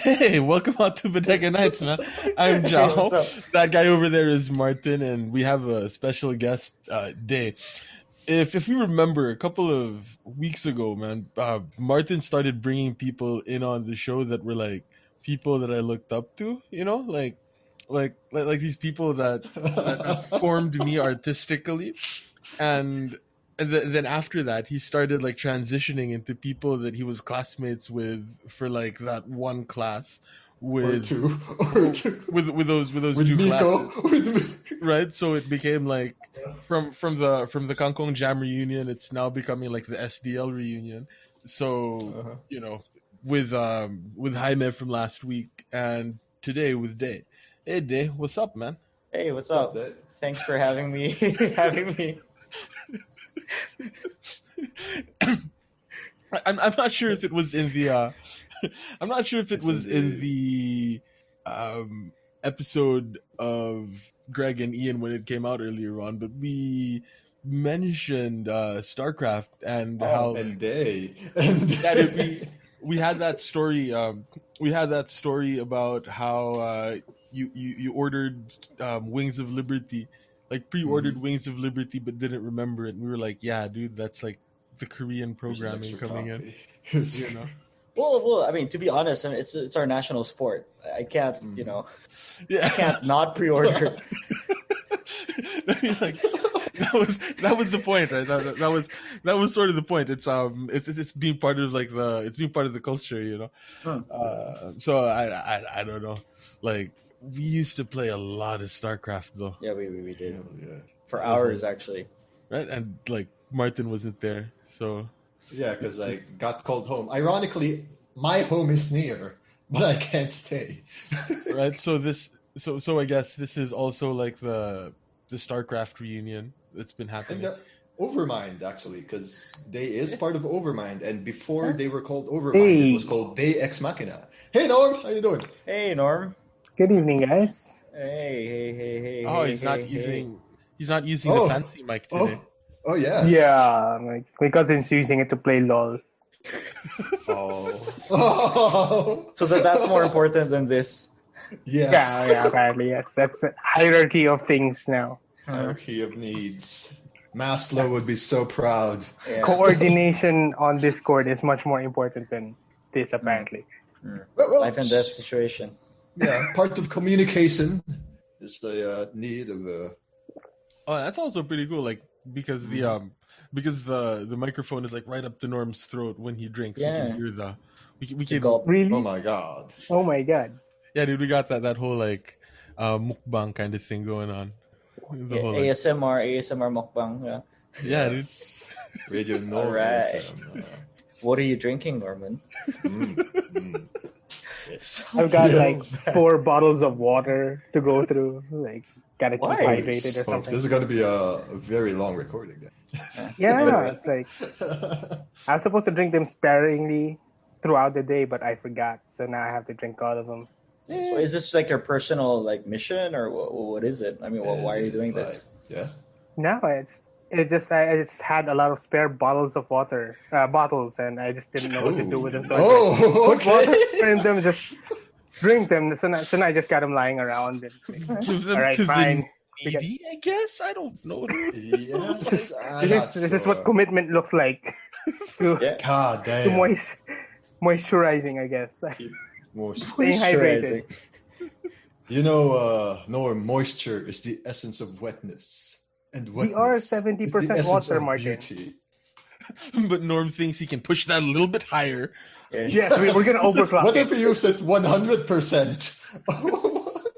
Hey, welcome out to Bodega Nights, man. I'm Hey, Joao. what's up? That guy over there is Martin, and we have a special guest, Day. If you remember, a couple of weeks ago, man, Martin started bringing people in on the show that were like people that I looked up to. Like these people that formed me artistically, and then after that he started like transitioning into people that he was classmates with for like that one class or with two, or two with those with two Miko. classes, With me. right? So it became like from the Kangkong Jam reunion, it's now becoming like the SDL reunion. So Uh-huh. with Jaime from last week, and today with Day. Hey Day, what's up, man? Hey, what's What's up, up? Dad? Thanks for having me. having me. I'm not sure if it was in the I'm not sure if it It's in was in the the episode of Greg and Ian when it came out earlier on, but we mentioned StarCraft and Oh, how and like they and yeah, dude, they. we had that story we had that story about how you ordered Wings of Liberty, like pre-ordered Mhm. Wings of Liberty, but didn't remember it. And we were like, yeah, dude, that's like the Korean Here's an programming extra coming in, copy. Here's. you know. well. I mean, to be honest, I mean, it's our national sport. I can't, Mhm. I Yeah. can't not pre-order. I mean, like that was the point, right? That was sort of the point. It's being part of like it's being part of the culture, you know. Hmm. Yeah. So I don't know. Like we used to play a lot of StarCraft though, Yeah, we did Hell yeah. for it was hours like actually. right, and like Martin wasn't there, so Yeah, because I got called home. Ironically, my home is near, but I can't stay. right. So I guess this is also like the StarCraft reunion that's been And happening. Overmind, actually, because they is part of Overmind, and before Huh? they were called Overmind, it was Hey, called Day Ex Machina. Hey Norm, how you doing? Hey, Norm. good evening, guys. Oh, Hey. he's not using the Oh, fancy mic today. oh yes. Yeah, my cousin's using it to play LOL. Oh, oh, So that's more important than this. yes. Yeah, apparently, yes. That's a hierarchy of things now. Hierarchy of needs. Maslow would be so proud. Yeah. Coordination on Discord is much more important than this, apparently. Well, Life and death situation. yeah, part of communication is the need of Oh, that's also pretty cool. Like because the microphone is like right up to Norm's throat when he drinks. We Yeah. can hear we The can gulp. Oh Really? my god. Oh my god. yeah, dude. We got that whole like mukbang kind of thing going on. The whole like ASMR mukbang. Yeah. yeah, dude. Yes. Radio Norm. Alright. ASM, What are you drinking, Norman? Yes. I've got Yeah. like 4 bottles of water to go through. Like, gotta keep Why? hydrated or Folks, something. this is going to be a very long recording. Yeah, it's like, I was supposed to drink them sparingly throughout the day, but I forgot. So now I have to drink all of them. So is this like your personal like mission, or what is it? I mean, why are you doing this? Yeah. No, I just had a lot of spare bottles of water, bottles, and I just didn't know what to do with them. So I Oh, put water okay. in them, just drink them. So now I just got them lying around. And, Give them all right, to fine. the needy, I guess. I don't know, dude. Yes. This is what commitment looks like to Yeah. God to damn. moisturizing, I guess. Staying hydrated. You know, Norm, moisture is the essence of wetness. And We are wetness is the 70% essence water, of Martin. beauty. But Norm thinks he can push that a little bit higher. Yes, we're gonna overclock What it. if you said 100%?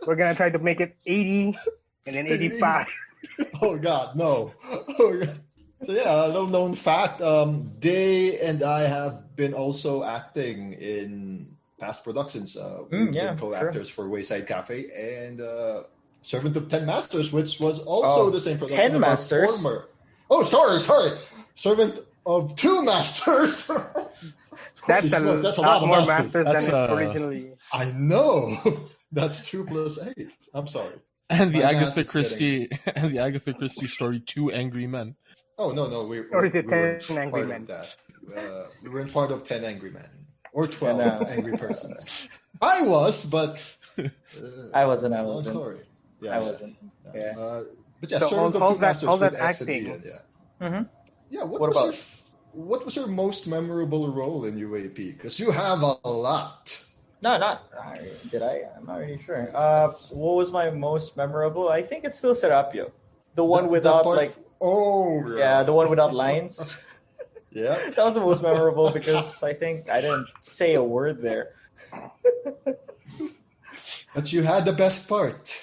We're gonna try to make it 80 and then 85. Oh God, no. Oh, God. So yeah, a little known fact. Day and I have been also acting in past productions. We've yeah, been co-actors for Wayside Cafe and Servant of Ten Masters, which was also Oh, the same production. 10 of our Masters? former- Oh, sorry. Servant of Two Masters. That's a Smokes, that's a lot lot of more masters. masters than That's, it originally. I know. That's 2 plus 8. I'm sorry. And the My math Agatha is Christie and the Agatha Christie story, Two Angry Men. Oh no, Or is it we were 10 Angry part Men? of that. We were in part of 10 Angry Men, or 12 And, angry persons. I was, but I wasn't. I long wasn't. story. Yeah, I yeah. wasn't. Yeah. But yeah, So Servant of all Two that Masters with X and acting. Ian. Yeah. Mm-hmm. Yeah. What about? What was your most memorable role in UAP? Because you have a lot. No, not. Did I? I'm not really sure. What was my most memorable? I think it's still Serapio, the one That without part- like. Oh Yeah, the one without lines. Yeah. That was the most memorable because I think I didn't say a word there. But you had the best part.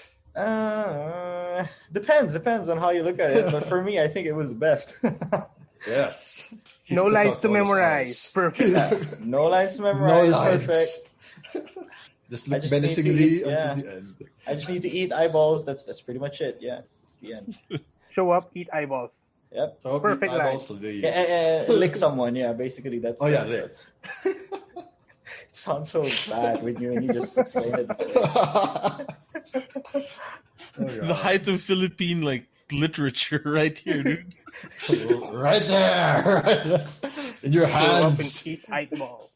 Depends on how you look at it. But for me, I think it was the best. Yes. He No took lines out to all the memorize. stars. Perfect. No lines to No memorize. lines. Perfect. Just I look just need to menacingly eat, until yeah. the end. I just need to eat eyeballs. That's pretty much it. Yeah. The end. Show up, eat eyeballs. Yep. So Perfect eyeballs to leave. Yeah, lick someone. Yeah. Basically, that's. Oh, yeah, that's, lick. that's- It sounds so bad when you just explain it. The height of Philippine like literature right here, dude. Right there. Right there. In your Show up and hands. eat eyeballs.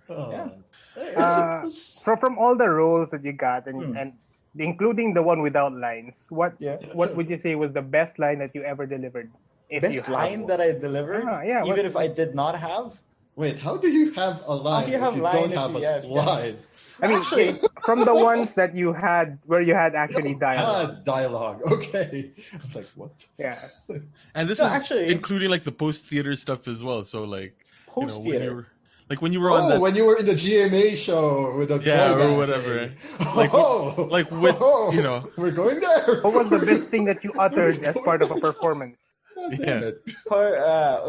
Oh. Yeah. From all the roles that you got Hmm. and including the one without lines, what Yeah. would you say was the best line that you ever delivered? If you Best have line one? that I delivered, Yeah, even what's- if I did not have. Wait, how do you have a line do you have if you line don't if have you- a yeah, if you- line? I mean, Actually- from the ones that you had where you had actually You dialogue. had dialogue. Okay. I was like, what? Yeah. And this No, is actually- including like the post theater stuff as well. So like Post when theater. you were when you were on that when you were in the GMA show with the Yeah, boy or band whatever. thing. Like, with, you know. we're going there. What was the best thing that you uttered as part of a performance? God damn Yeah. it.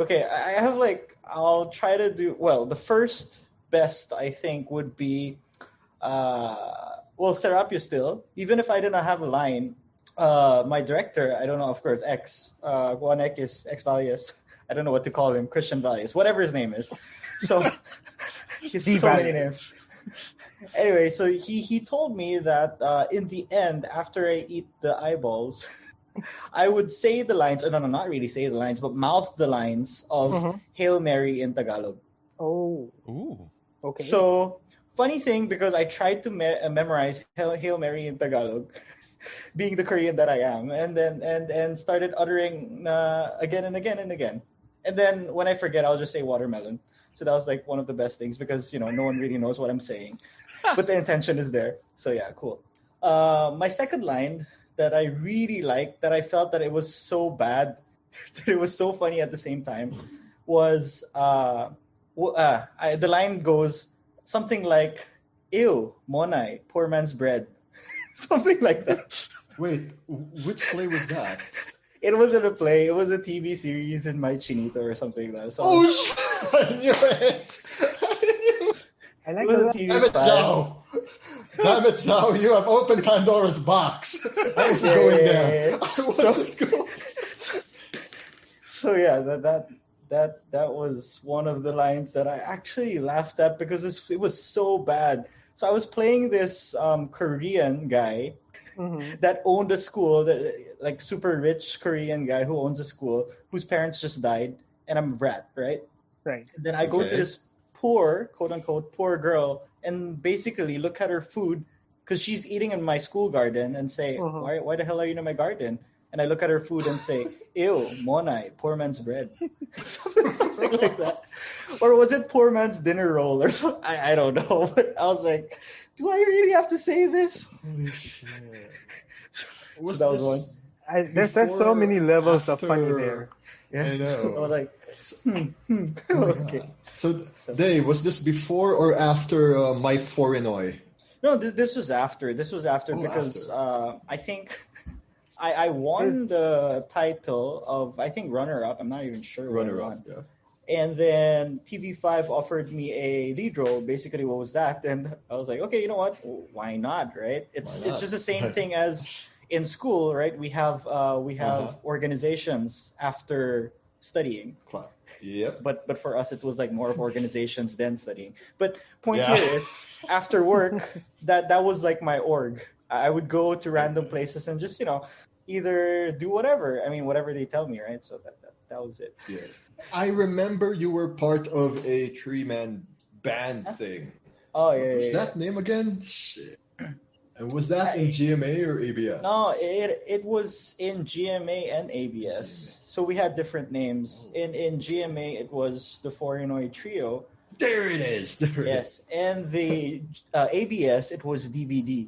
Okay, I have like I'll try to do well. The first best I think would be, Serapio still. Even if I did not have a line, my director, I don't know, of course, Juan X Valias. I don't know what to call him, Christian Valias, whatever his name is. So he's D. so many Valias. names. Anyway, so he told me that in the end, after I eat the eyeballs, I would say the lines, or no, not really say the lines, but mouth the lines of Mhm. Hail Mary in Tagalog. Oh, Ooh. okay. So, funny thing, because I tried to memorize Hail Mary in Tagalog, being the Korean that I am, and then and started uttering again and again and again. And then when I forget, I'll just say watermelon. So that was like one of the best things because, no one really knows what I'm saying. But the intention is there. So yeah, cool. My second line that I really liked, that I felt that it was so bad, that it was so funny at the same time, was the line goes something like, "Ew, monai, poor man's bread." Something like that. Wait, which play was that? It wasn't a play. It was a TV series in my chinito or something like that. So Oh, shit! I knew it! I it like was a that. TV Damn it, five. Joao! Damn it, Joao! You have opened Pandora's box. I wasn't going there. I wasn't going. So yeah, that was one of the lines that I actually laughed at because it was so bad. So I was playing this Korean guy Mhm. that owned a school, like super rich Korean guy who owns a school whose parents just died, and I'm a brat, right? Right. And then I go to Okay. this poor, quote unquote, poor girl and basically look at her food because she's eating in my school garden and say, Mhm. why the hell are you in my garden? And I look at her food and say, ew, monai, poor man's bread. something like that. Or was it poor man's dinner roll or something? I don't know. But I was like, do I really have to say this? Holy shit! So that was one. There's so before, many levels of funny after- there. Yeah. I know. So I was like, Oh my okay. God. So, Dave, was this before or after My Foreignoy? No, this was after. This was after Oh, because I think I won the title of, I think, runner-up. I'm not even sure what I Runner-up, won. yeah. And then TV5 offered me a lead role. Basically, what was that? And I was like, okay, you know what? Why not, right? It's Why not? just the same thing as in school, right? We have organizations after studying. Clap. Yep. But for us, it was like more of organizations than studying. But point Yeah. here is, after work, that was like my org. I would go to random places and just, either do whatever. I mean, whatever they tell me, right? So that was it. Yes. I remember you were part of a 3-man band thing. Oh What yeah, was yeah, that name again? Shit. And was that in GMA or ABS? No, it was in GMA and ABS. So we had different names. In GMA, it was the Foreignoid Trio. There it is. Yes, and the ABS, it was DVD.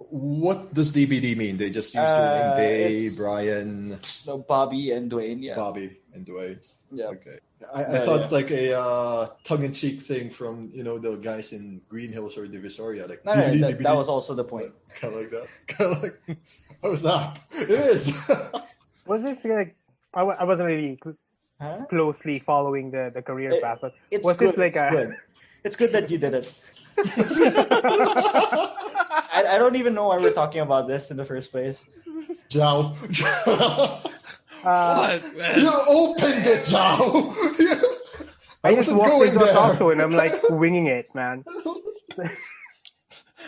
What does DVD mean? They just used your name, Dave, Brian, No, Bobby and Dwayne. Yeah, Bobby, and Dwayne. yeah. Okay. I thought it's like a tongue-in-cheek thing from the guys in Green Hills or Divisoria, like No, DVD, that DVD. was also the point. Kind of like that. Kind of like, how was that? It is. Was this like I wasn't really Huh? closely following the career path, but It's was good. this like it's good. It's good that you did it. I don't even know why we're talking about this in the first place. Joao. What, man? You opened it, Joao. I just wasn't walked going into a there. talk show and I'm like winging it, man.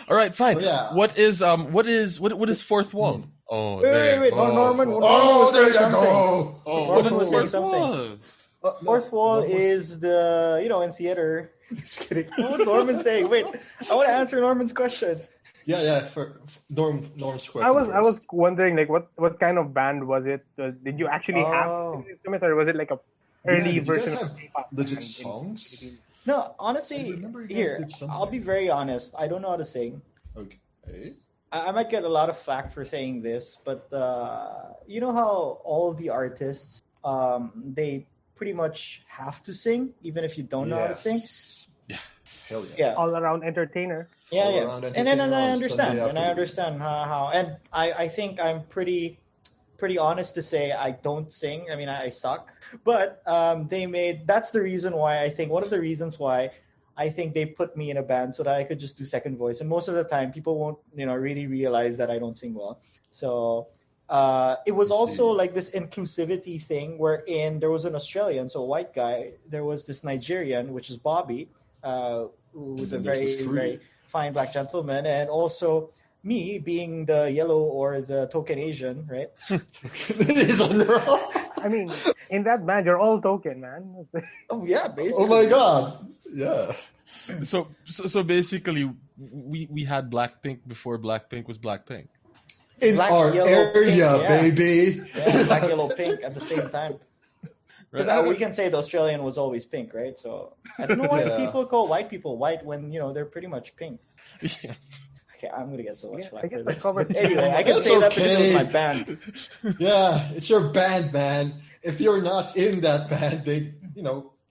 All right, fine. Oh, yeah. What is fourth wall? Oh, Wait. Oh, Norman. Oh, was there saying you something. go. Oh, Norman what is was fourth saying wall? Fourth wall is the in theater. Just kidding. What was Norman saying? Wait, I want to answer Norman's question. Yeah. For Norm's question. I was wondering like what kind of band was it? Did you actually have instruments, or was it like a early did you version guys of have K-pop legit band in songs? Philippines? No, I honestly, remember you guys here did something. I'll be very honest. I don't know how to sing. Okay. I might get a lot of flack for saying this, but you know how all of the artists they pretty much have to sing, even if you don't know how to sing. Yeah. Hell yeah. Yeah. All around entertainer. Yeah. Around And I entertainer on understand, Sunday and I afternoons. understand how, and I think I'm pretty honest to say I don't sing. I mean, I suck, but that's the reason why I think one of the reasons why I think they put me in a band so that I could just do second voice, and most of the time people won't really realize that I don't sing well. So it was also like this inclusivity thing wherein there was an Australian, so a white guy, there was this Nigerian, which is Bobby, who was a And there's this very, Korean. very fine black gentleman, and also me being the yellow or the token Asian, right? He's on the roll. I mean, in that band, you're all token, man. Oh yeah, basically. Oh my god. Yeah. So basically, we had Blackpink before Blackpink was Blackpink. In Black, our yellow, area, pink, yeah. baby. Yeah, black, yellow, pink at the same time. Because Right? we can say the Australian was always pink, right? So I don't know why Yeah. people call white people white when they're pretty much pink. Yeah. Okay, I'm gonna get so much Yeah, flack I guess for that this. covers But it. anyway, I can That's say that because it was okay. my band. Yeah, it's your band, man. If you're not in that band,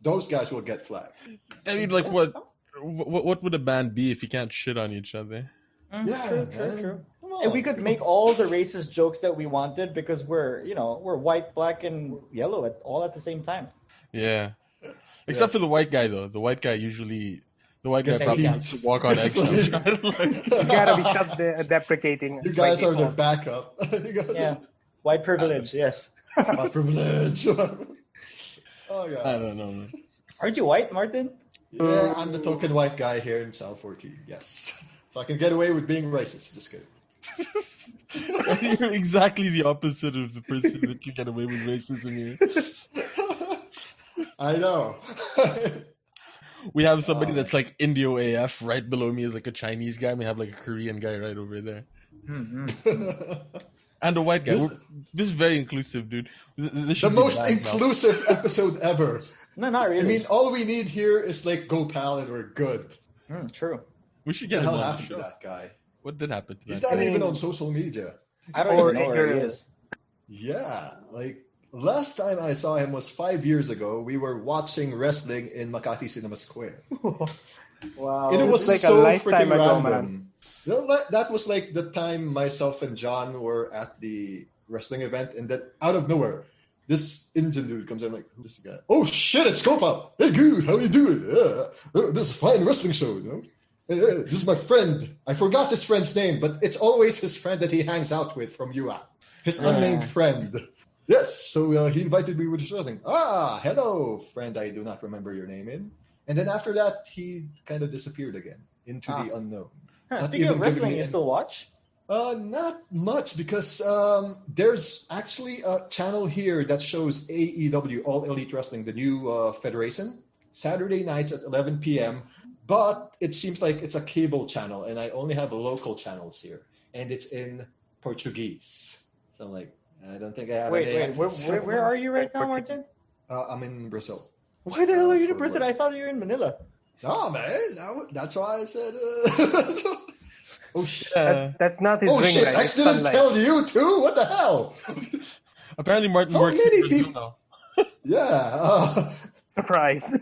those guys will get flagged. I mean, like, what would a band be if you can't shit on each other? Yeah, True. man. Come on. And we could make all the racist jokes that we wanted because we're white, black, and yellow all at the same time. Yeah. Except for Yes. the white guy, though. The white guy Gets probably heat. has to walk on eggshells. Right? Like, You gotta be self-deprecating. You guys by are the default. backup. You guys Yeah, white privilege. Yes. my privilege. Oh I god. don't know, man. Aren't you white, Martin? Yeah, I'm the token white guy here in South 14. Yes. So I can get away with being racist. Just kidding. You're exactly the opposite of the person that can get away with racism here. I know. We have somebody that's like Indio AF. Right below me is like a Chinese guy. We have like a Korean guy right over there. And a white guy. This- This is very inclusive, dude. This The should be most banned now. inclusive episode ever. No, not really. I mean, all we need here is like go pal and we're good. True. We should What get the him hell on the happened to show. that guy? What did happen to He's that? not I even mean- on social media. I don't Or even know where he ignorant. is. Yeah, like last time I saw him was 5 years ago. We were watching wrestling in Makati Cinema Square. Wow. And it was like a so lifetime freaking ago, random. That was like the time myself and John were at the wrestling event, and then out of nowhere, this Indian dude comes in like, who's this guy? Oh shit, it's Copa! Hey dude, how you doing? This is a fine wrestling show, you know? This is my friend. I forgot his friend's name, but it's always his friend that he hangs out with from UA. His unnamed friend. Yes, so he invited me with the show thing. Ah, hello, friend, I do not remember your name in. And then after that, he kind of disappeared again into the unknown. Not Speaking even of wrestling, giving me you any- still watch? Not much because there's actually a channel here that shows AEW, All Elite Wrestling, the new federation, Saturday nights at 11 p.m. but it seems like it's a cable channel, and I only have local channels here, and it's in Portuguese. So I'm like, I don't think I have any Wait, access. where are you right now, Martin? I'm in Brazil. Why the hell are you in for Brazil? work. I thought you were in Manila. No, man, that's why I said. Oh shit! That's not his Oh ring shit! light. I It's didn't sunlight. tell you too. What the hell? Apparently, Martin How works many in Brazil people- now. Yeah. Surprise.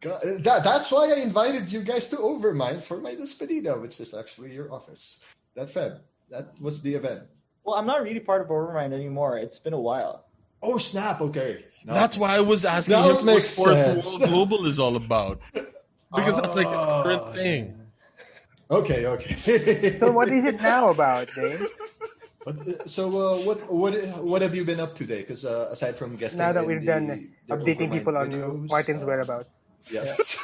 That's why I invited you guys to Overmind for my despedida, which is actually your office. That was the event. Well, I'm not really part of Overmind anymore. It's been a while. Oh snap! Okay, no. That's why I was asking Now him it what makes Fourth sense. World Global is all about. Because that's like his current thing. Okay. So what is it now about, Dave? What have you been up to today? Because aside from guesting, Now that in we're done the updating Overmind people on videos, Martin's whereabouts. Yes.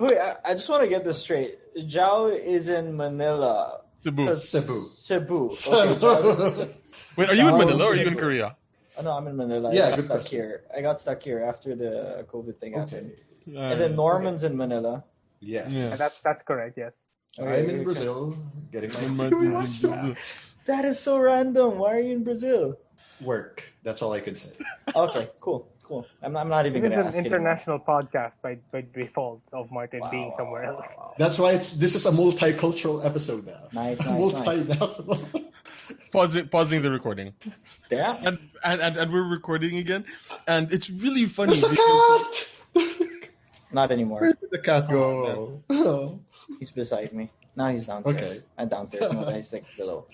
Wait, I just want to get this straight. Joao is in Manila. Cebu. 'Cause- Cebu. Cebu. Okay, Cebu. Joao is- Wait, are you in Joao Manila or are is you in Cebu. Korea? Oh, no, I'm in Manila. Yeah, I got good stuck question. here. I got stuck here after the COVID thing Okay. happened. And then Norman's in Manila. Yes. Yeah. That's correct. Yes. I'm in Brazil getting my Martin's in Brazil. That is so random. Why are you in Brazil? work. That's all I can say. Okay, cool. I'm not even This going is to an ask anymore. international podcast by default of Martin being somewhere else. Wow. That's why this is a multicultural episode now. Nice. Multinational. Pausing the recording. Damn. And we're recording again. And it's really funny. There's a because- cat. Not anymore. Where did the cat go? Oh, He's beside me. Now he's downstairs. Okay. I'm downstairs. No, he's like below.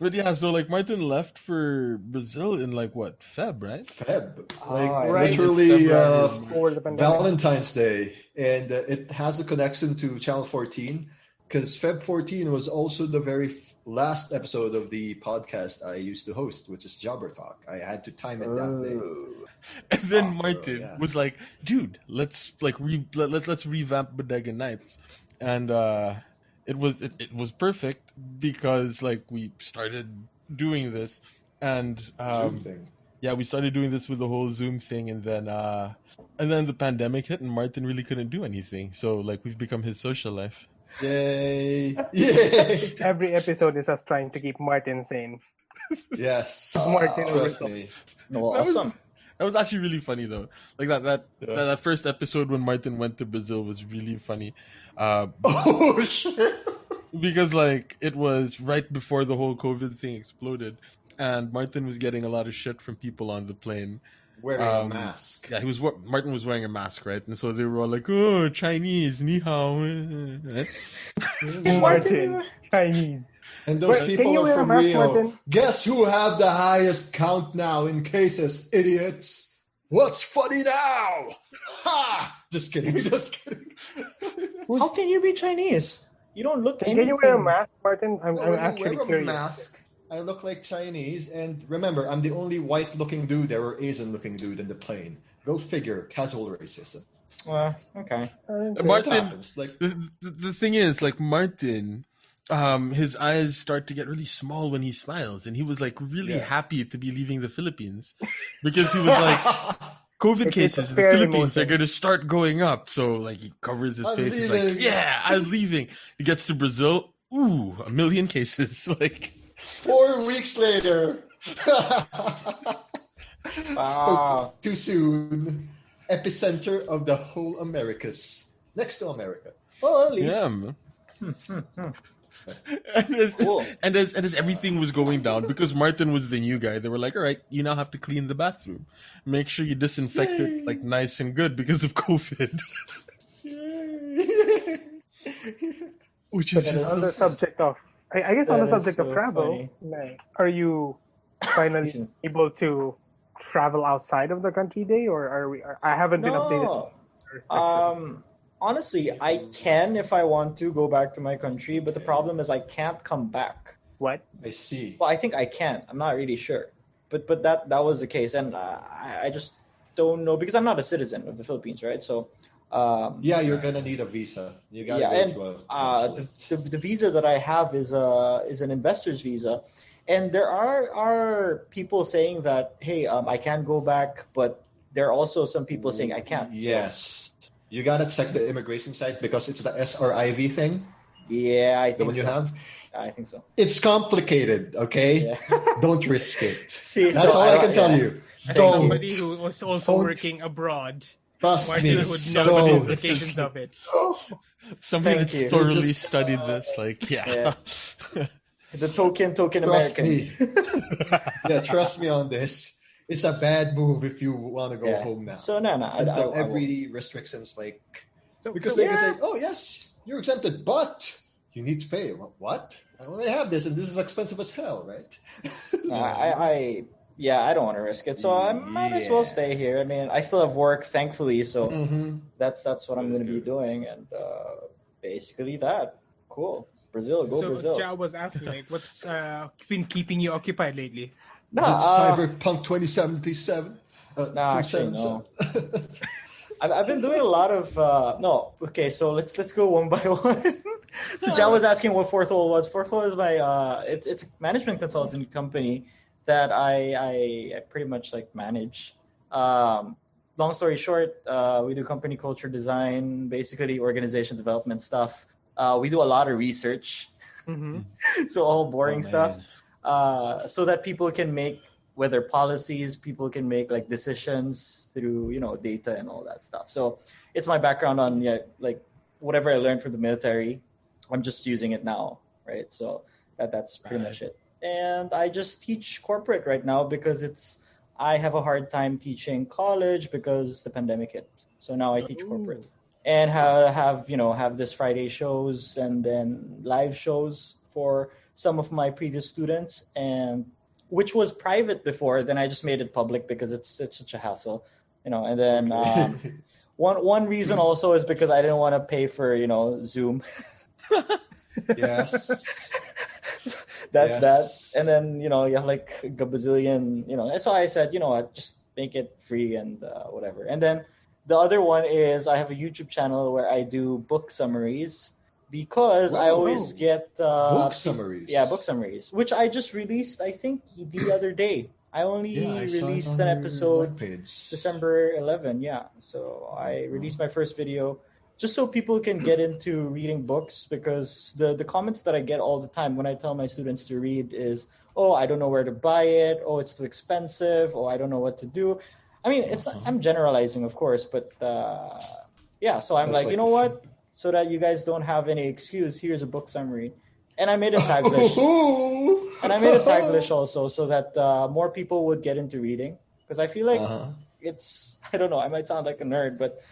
But yeah, so like Martin left for Brazil in like what, Feb, right? Feb, right. literally Before the pandemic. Valentine's Day, and it has a connection to Channel 14 because Feb 14 was also the very last episode of the podcast I used to host, which is Jobber Talk. I had to time it that day. And then Oh, Martin yeah. was like, "Dude, let's revamp Bodega Nights," and it was perfect because like we started doing this, and Zoom thing. yeah, we started doing this with the whole Zoom thing, and then the pandemic hit, and Martin really couldn't do anything, so like we've become his social life. Yay! Yay! Every episode is us trying to keep Martin sane. Yes. Martin Trust over- me. No, That was- awesome. That was actually really funny though. Like that Yeah. that first episode when Martin went to Brazil was really funny. Oh shit! Because like it was right before the whole COVID thing exploded, and Martin was getting a lot of shit from people on the plane. Wearing a mask. Yeah, Martin was wearing a mask, right? And so they were all like, "Oh, Chinese, ni hao." Right? Martin, Chinese. And those Wait, can people you are wear a from mask, Rio. Martin? Guess who have the highest count now in cases, idiots? What's funny now? Ha! Just kidding. Just kidding. How can you be Chinese? You don't look Can anything. you wear a mask, Martin? I'm When you actually wear a curious. mask, I look like Chinese. And remember, I'm the only white-looking dude or Asian-looking dude in the plane. Go figure. Casual racism. Okay. Martin, It happens. Like, the thing is, like Martin, his eyes start to get really small when he smiles, and he was like really Yeah. happy to be leaving the Philippines because he was like, COVID It's cases in the fair Philippines are emotion. going to start going up. So like he covers his I'm face. He's like, leaving. yeah, I'm leaving. He gets to Brazil. Ooh, 1 million cases. Like, 4 weeks later. Wow. Spoke too soon. Epicenter of the whole Americas. Next to America. Well, at least. yeah, man. And as everything was going down, because Martin was the new guy, they were like, all right, you now have to clean the bathroom. Make sure you disinfect it like nice and good because of COVID. Which is But just On the subject of, I guess on That the is subject of so travel, funny. like, are you finally able to travel outside of the country, Day, or are we? I haven't been updated. No. on restrictions. Honestly, I can if I want to go back to my country, but the problem is I can't come back. What? I see. Well, I think I can. I'm not really sure, but that was the case, and I just don't know because I'm not a citizen of the Philippines, right? So, Yeah, you're gonna need a visa. You gotta yeah, go and to a consulate. the visa that I have is an investor's visa, and there are people saying that hey, I can go back, but there are also some people saying I can't. So, Yes. You gotta check the immigration site because it's the SRIV thing. Yeah, I The think one you so. have. I think so. It's complicated, okay? Yeah. Don't risk it. See, That's so all I can tell yeah. you. As Thank somebody you. who was also Don't. working abroad, Trust Martin me. would know the Don't. complications of it. Somebody Thank that's you. thoroughly Just- studied this, like, yeah. The token Trust American. me. Yeah, trust me on this. It's a bad move if you want to go Yeah. home now. So no, Until I won't. every restrictions because So they can say, "Oh yes, you're exempted, but you need to pay." What? I already have this, and this is expensive as hell, right? I don't want to risk it, so I might as well stay here. I mean, I still have work, thankfully, so that's what I'm going to be doing, and basically that. Cool, Brazil, go so Brazil. Joao was asking, like, what's been keeping you occupied lately? No, Is it Cyberpunk 2077? No, actually, no. I've been doing a lot of no. Okay, so let's go one by one. So John was asking what Fourth Wall was. Fourth Wall is my it's a management consultant company that I pretty much like manage. Long story short, we do company culture design, basically organization development stuff. We do a lot of research, so all boring stuff, so that people can make whether policies, people can make like decisions through data and all that stuff. So it's my background on like whatever I learned from the military, I'm just using it now, right? So that's pretty much it. And I just teach corporate right now because I have a hard time teaching college because the pandemic hit. So now I teach corporate and have this Friday shows and then live shows for some of my previous students, and which was private before. Then I just made it public because it's such a hassle, And then one reason also is because I didn't want to pay for Zoom. Yes. That's that. And then you have like a bazillion. So I said, just make it free and whatever. And then the other one is I have a YouTube channel where I do book summaries. Because I always get book summaries. Yeah, book summaries, which I just released, I think, the other day. I only released an episode December 11. Yeah, so I released my first video just so people can get into reading books, because the comments that I get all the time when I tell my students to read is, oh, I don't know where to buy it. Oh, it's too expensive. Oh, I don't know what to do. I mean, I'm generalizing, of course, but yeah. So I'm like, you know what? So that you guys don't have any excuse, here's a book summary. And I made it taglish. And I made it taglish also so that more people would get into reading. Because I feel like I don't know, I might sound like a nerd, but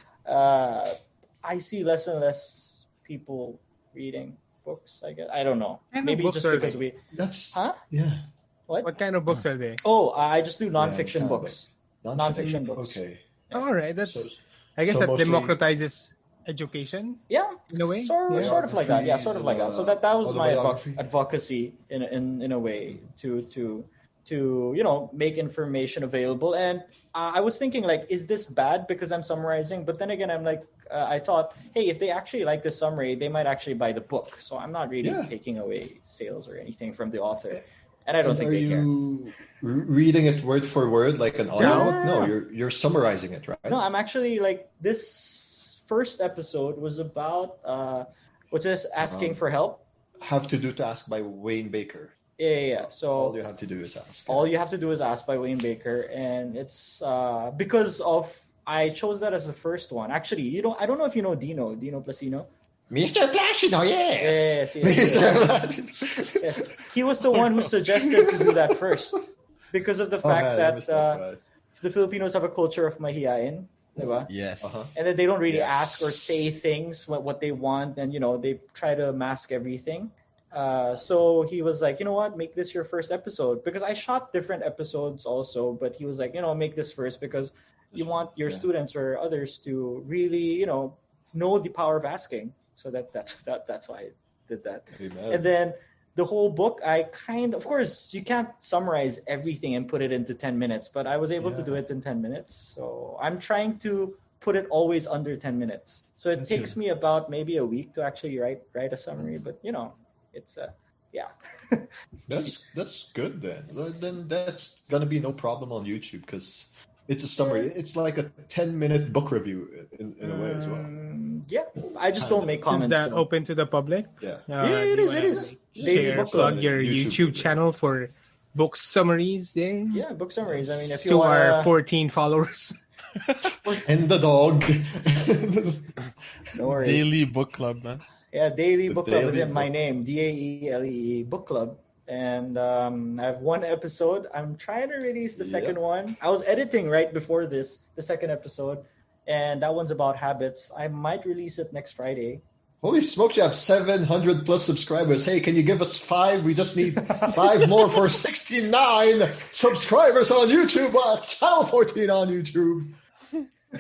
I see less and less people reading books, I guess. I don't know. Maybe just because Yeah. What kind of books are they? Oh, I just do nonfiction books. Nonfiction books. Okay. Yeah. All right. I guess that democratizes education. Yeah, in a way. Sort of like that. Yeah, sort of like that. So that was my advocacy in a way to make information available. And I was thinking, like, is this bad because I'm summarizing? But then again, I'm like, I thought, hey, if they actually like the summary, they might actually buy the book. So I'm not really taking away sales or anything from the author. And I don't think they care. Are you reading it word for word like an audiobook? No, you're summarizing it, right? No, I'm actually like this first episode was about asking for help. Have to do to ask by Wayne Baker. Yeah. So all you have to do is ask. All you have to do is ask by Wayne Baker, and it's because of I chose that as the first one. Actually, I don't know if you know Dino Placino. Mr. Placino, yes. Yes. He was the one who suggested to do that first because of the fact that the Filipinos have a culture of mahiyain. Diba? Yes. And then they don't really ask or say things what they want, and they try to mask everything. So he was like, you know what, make this your first episode, because I shot different episodes also, but he was like, make this first because you want your students or others to really know the power of asking. So that's why I did that. Amen. And then the whole book, of course, you can't summarize everything and put it into 10 minutes, but I was able to do it in 10 minutes. So I'm trying to put it always under 10 minutes. So it takes me about maybe a week to actually write a summary, but it's That's good then. Then that's gonna be no problem on YouTube because It's a summary. It's like a 10-minute book review in a way as well. Yeah, I just don't make Is comments. that though. open to the public? Yeah. Yeah, it do you is. It wanna, is. like, Daily share, book club. plug your YouTube channel for book summaries. Yeah, book summaries. I mean, if you To want our 14 followers. And the dog. no worries. Daily book club, man. Yeah, Daily Book Club is Daily in my Book- name, DAELEE Book Club. And I have one episode. I'm trying to release the second one. I was editing right before this, the second episode. And that one's about habits. I might release it next Friday. Holy smokes, you have 700 plus subscribers. Hey, can you give us 5? We just need 5 more for 69 subscribers on YouTube. Channel 14 on YouTube.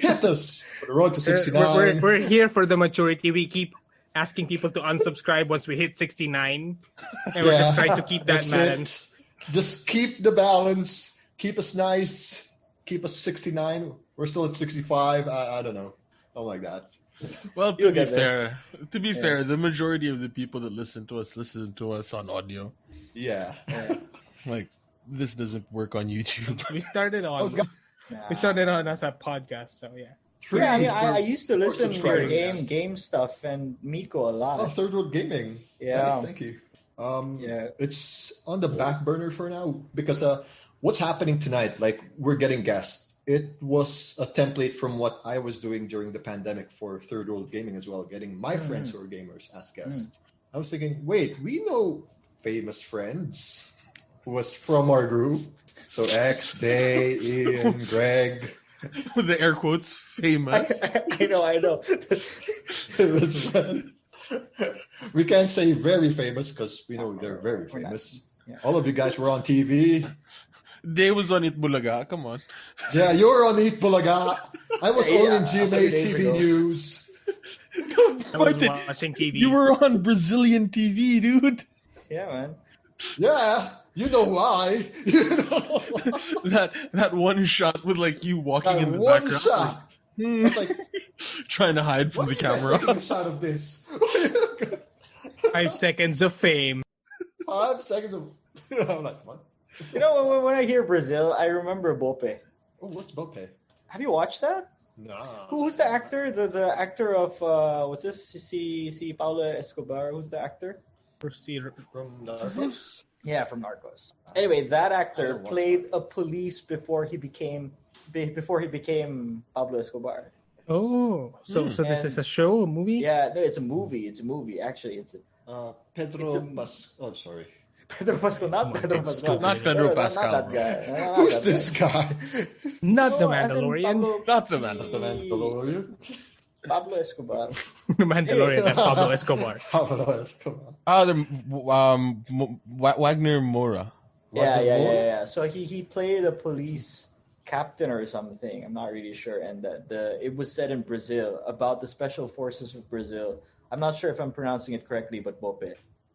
Hit us for the road to 69. We're here for the maturity. We keep asking people to unsubscribe once we hit 69. And we're just trying to keep that That's it. balance. Just keep the balance. Keep us nice. Keep us 69. We're still at 65. I don't know. Don't like that. Well, You'll to be get there. fair, the majority of the people that listen to us on audio. Yeah. Like, this doesn't work on YouTube. We started on Oh, God. as a podcast, so yeah. Yeah, I mean, I used to listen to your subscribers. game stuff and Miko a lot. Oh, Third World Gaming. Yeah. Nice, thank you. Yeah. It's on the back burner for now because what's happening tonight? Like, we're getting guests. It was a template from what I was doing during the pandemic for Third World Gaming as well, getting my friends who are gamers as guests. I was thinking, wait, we know famous friends who was from our group. So X, Day, Ian, Greg. With the air quotes, famous. I know. Famous friends. We can't say very famous because we know they're very We're not. famous. Yeah. All of you guys were on TV. Day was on it, Bulaga. Come on. Yeah, you were on Eat Bulaga. I was Yeah, on a GMA few days TV ago. News. I was watching TV. You were on Brazilian TV, dude. Yeah, man. Yeah, you know why. You know why. That one shot with like you walking in That the one background, shot. I was like, trying to hide from why the are you guys camera. taking a shot of this? 5 seconds of fame. 5 seconds of... I'm like, what? You know, when I hear Brazil, I remember Bope. Oh, what's Bope? Have you watched that? Nah. Who's the actor? The actor of what's this? See Paulo Escobar. Who's the actor? Proceed. From Narcos? Yeah, from Narcos. Anyway, that I actor don't watch played a police before he became Pablo Escobar. Oh, so this And- is a show, a movie? Yeah, no, it's a movie. It's a movie. Actually, it's a Pedro It's a- Pas... Oh, sorry. Pedro Pascal, not Pedro It's Pascal. not Pedro Pascal, Not that bro. guy. No, not Who's that this guy. guy? Not the No, as in Mandalorian. Not the Mandalorian. The Mandalorian? Pablo Escobar. The Mandalorian, that's Pablo Escobar. Pablo Escobar. Wagner Mora. Yeah. So he played a police captain or something. I'm not really sure. And it was set in Brazil about the special forces of Brazil. I'm not sure if I'm pronouncing it correctly, but Bope.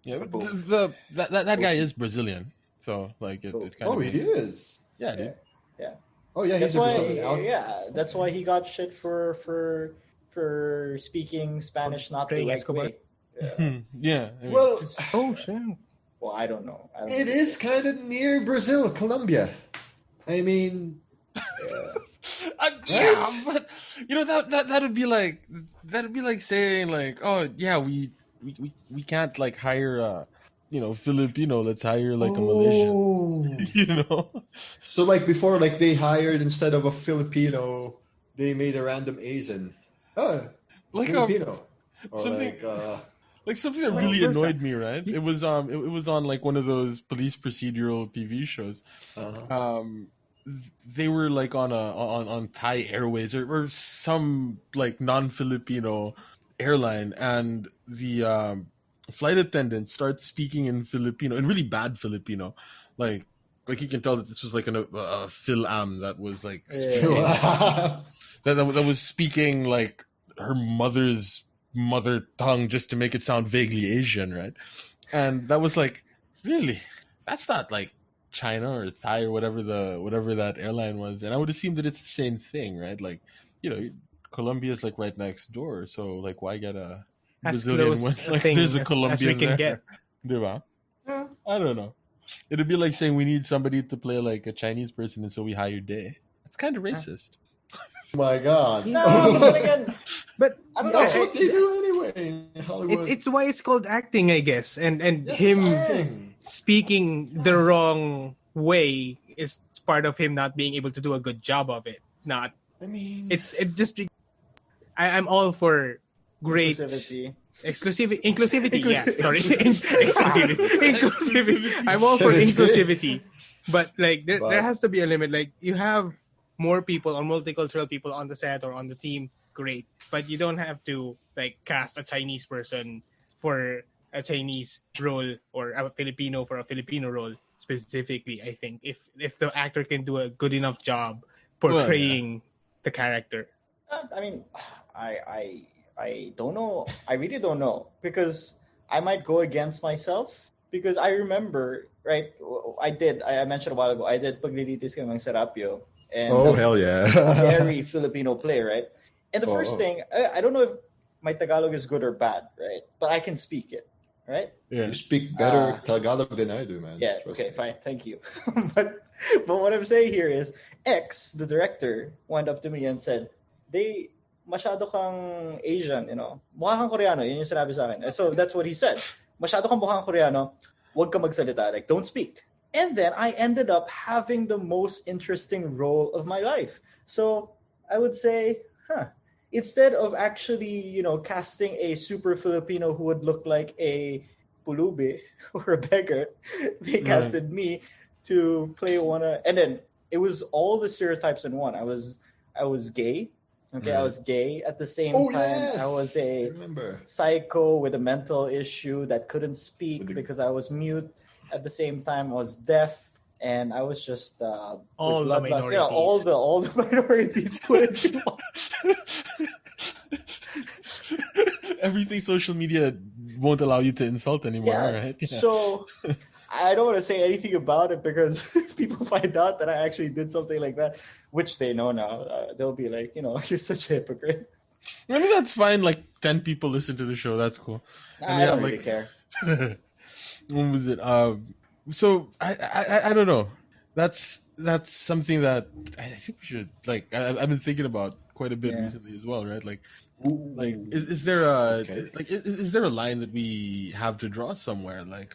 Yeah, but Both. that guy is Brazilian, so like it kind Oh, of. he is. Yeah, dude. Oh, yeah, That's he's a why. Brazilian out. Yeah, that's why he got shit for speaking Spanish not the Playing right Escobar? way. Yeah. I mean, Well, Oh, shit. Well, I don't know. it is kind of near Brazil, Colombia. I mean, yeah, but you know that would be like saying like, oh yeah, we can't like hire Filipino. Let's hire like a Malaysian. oh. You know. So like before, like they hired instead of a Filipino, they made a random Asian. Oh, Like Filipino. Or something- like, something that really annoyed me, right? It was it was on like one of those police procedural TV shows. They were like on Thai Airways or some like non-Filipino airline, and the flight attendant starts speaking in Filipino, in really bad Filipino, like you can tell that this was like a Phil-am that was like that was speaking like her mother's mother tongue just to make it sound vaguely Asian, right? And that was like, really, that's not like China or Thai or whatever that airline was. And I would assume that it's the same thing, right? Like, Colombia is like right next door, so like why get a As Brazilian close one? a Like thing there's a as Colombian we can there. get. Diba? I don't know. It'd be like saying we need somebody to play like a Chinese person, and so we hire Day. It's kind of racist. My God. No, but then again, But I don't That's know. what they do anyway in Hollywood. it's why it's called acting, I guess. And Yes, him acting. speaking the wrong way is part of him not being able to do a good job of it. Not I mean, I'm all for great Inclusivity. inclusivity. Yeah, sorry, inclusivity. I'm all for inclusivity, but like there has to be a limit. Like you have more people or multicultural people on the set or on the team, great, but you don't have to like cast a Chinese person for a Chinese role or a Filipino for a Filipino role specifically. I think if the actor can do a good enough job portraying the character. I mean, I don't know. I really don't know because I might go against myself because I remember, right? I mentioned a while ago. I did Paglilitis Kang Serapio, and oh that was hell yeah! a very Filipino play, right? And the Oh, first thing, I don't know if my Tagalog is good or bad, right? But I can speak it, right? Yeah. You speak better Tagalog than I do, man. Yeah. Trust Okay. me. Fine. Thank you. but what I'm saying here is, X, the director, went up to me and said, "They masyado kang Asian, mukha kang Koreano." Yun yung sinabi sa akin. So that's what he said. Masyado kang mukhang Koreano. Huwag ka magsalita. Like, don't speak. And then I ended up having the most interesting role of my life. So I would say, instead of actually, casting a super Filipino who would look like a pulubi or a beggar, they casted me to play and then it was all the stereotypes in one. I was gay. Okay, I was gay at the same time. Yes! I was I a remember. psycho with a mental issue that couldn't speak because I was mute. At the same time, I was deaf, and I was just All the minorities. all the minorities put into one. Everything social media won't allow you to insult anymore, right? Yeah. So I don't want to say anything about it because if people find out that I actually did something like that, which they know now, they'll be like, you're such a hypocrite. I mean, that's fine. Like 10 people listen to the show. That's cool. I don't really care. When was it? So I don't know. That's something that I think we should like. I've been thinking about quite a bit recently as well, right? Like is there a is there a line that we have to draw somewhere? Like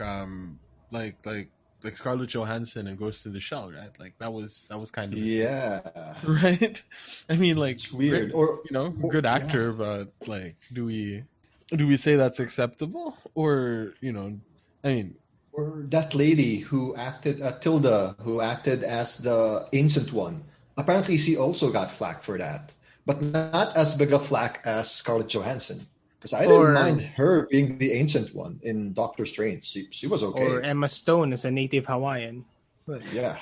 Scarlett Johansson and Ghost in the Shell, right? Like that was kind of right. I mean, like it's weird, great, good actor, but like, do we say that's acceptable, or I mean, or that lady who acted Tilda, who acted as the Ancient One. Apparently, she also got flack for that, but not as big a flack as Scarlett Johansson. Because I didn't mind her being the Ancient One in Doctor Strange. She was okay. Or Emma Stone as a native Hawaiian. But... Yeah.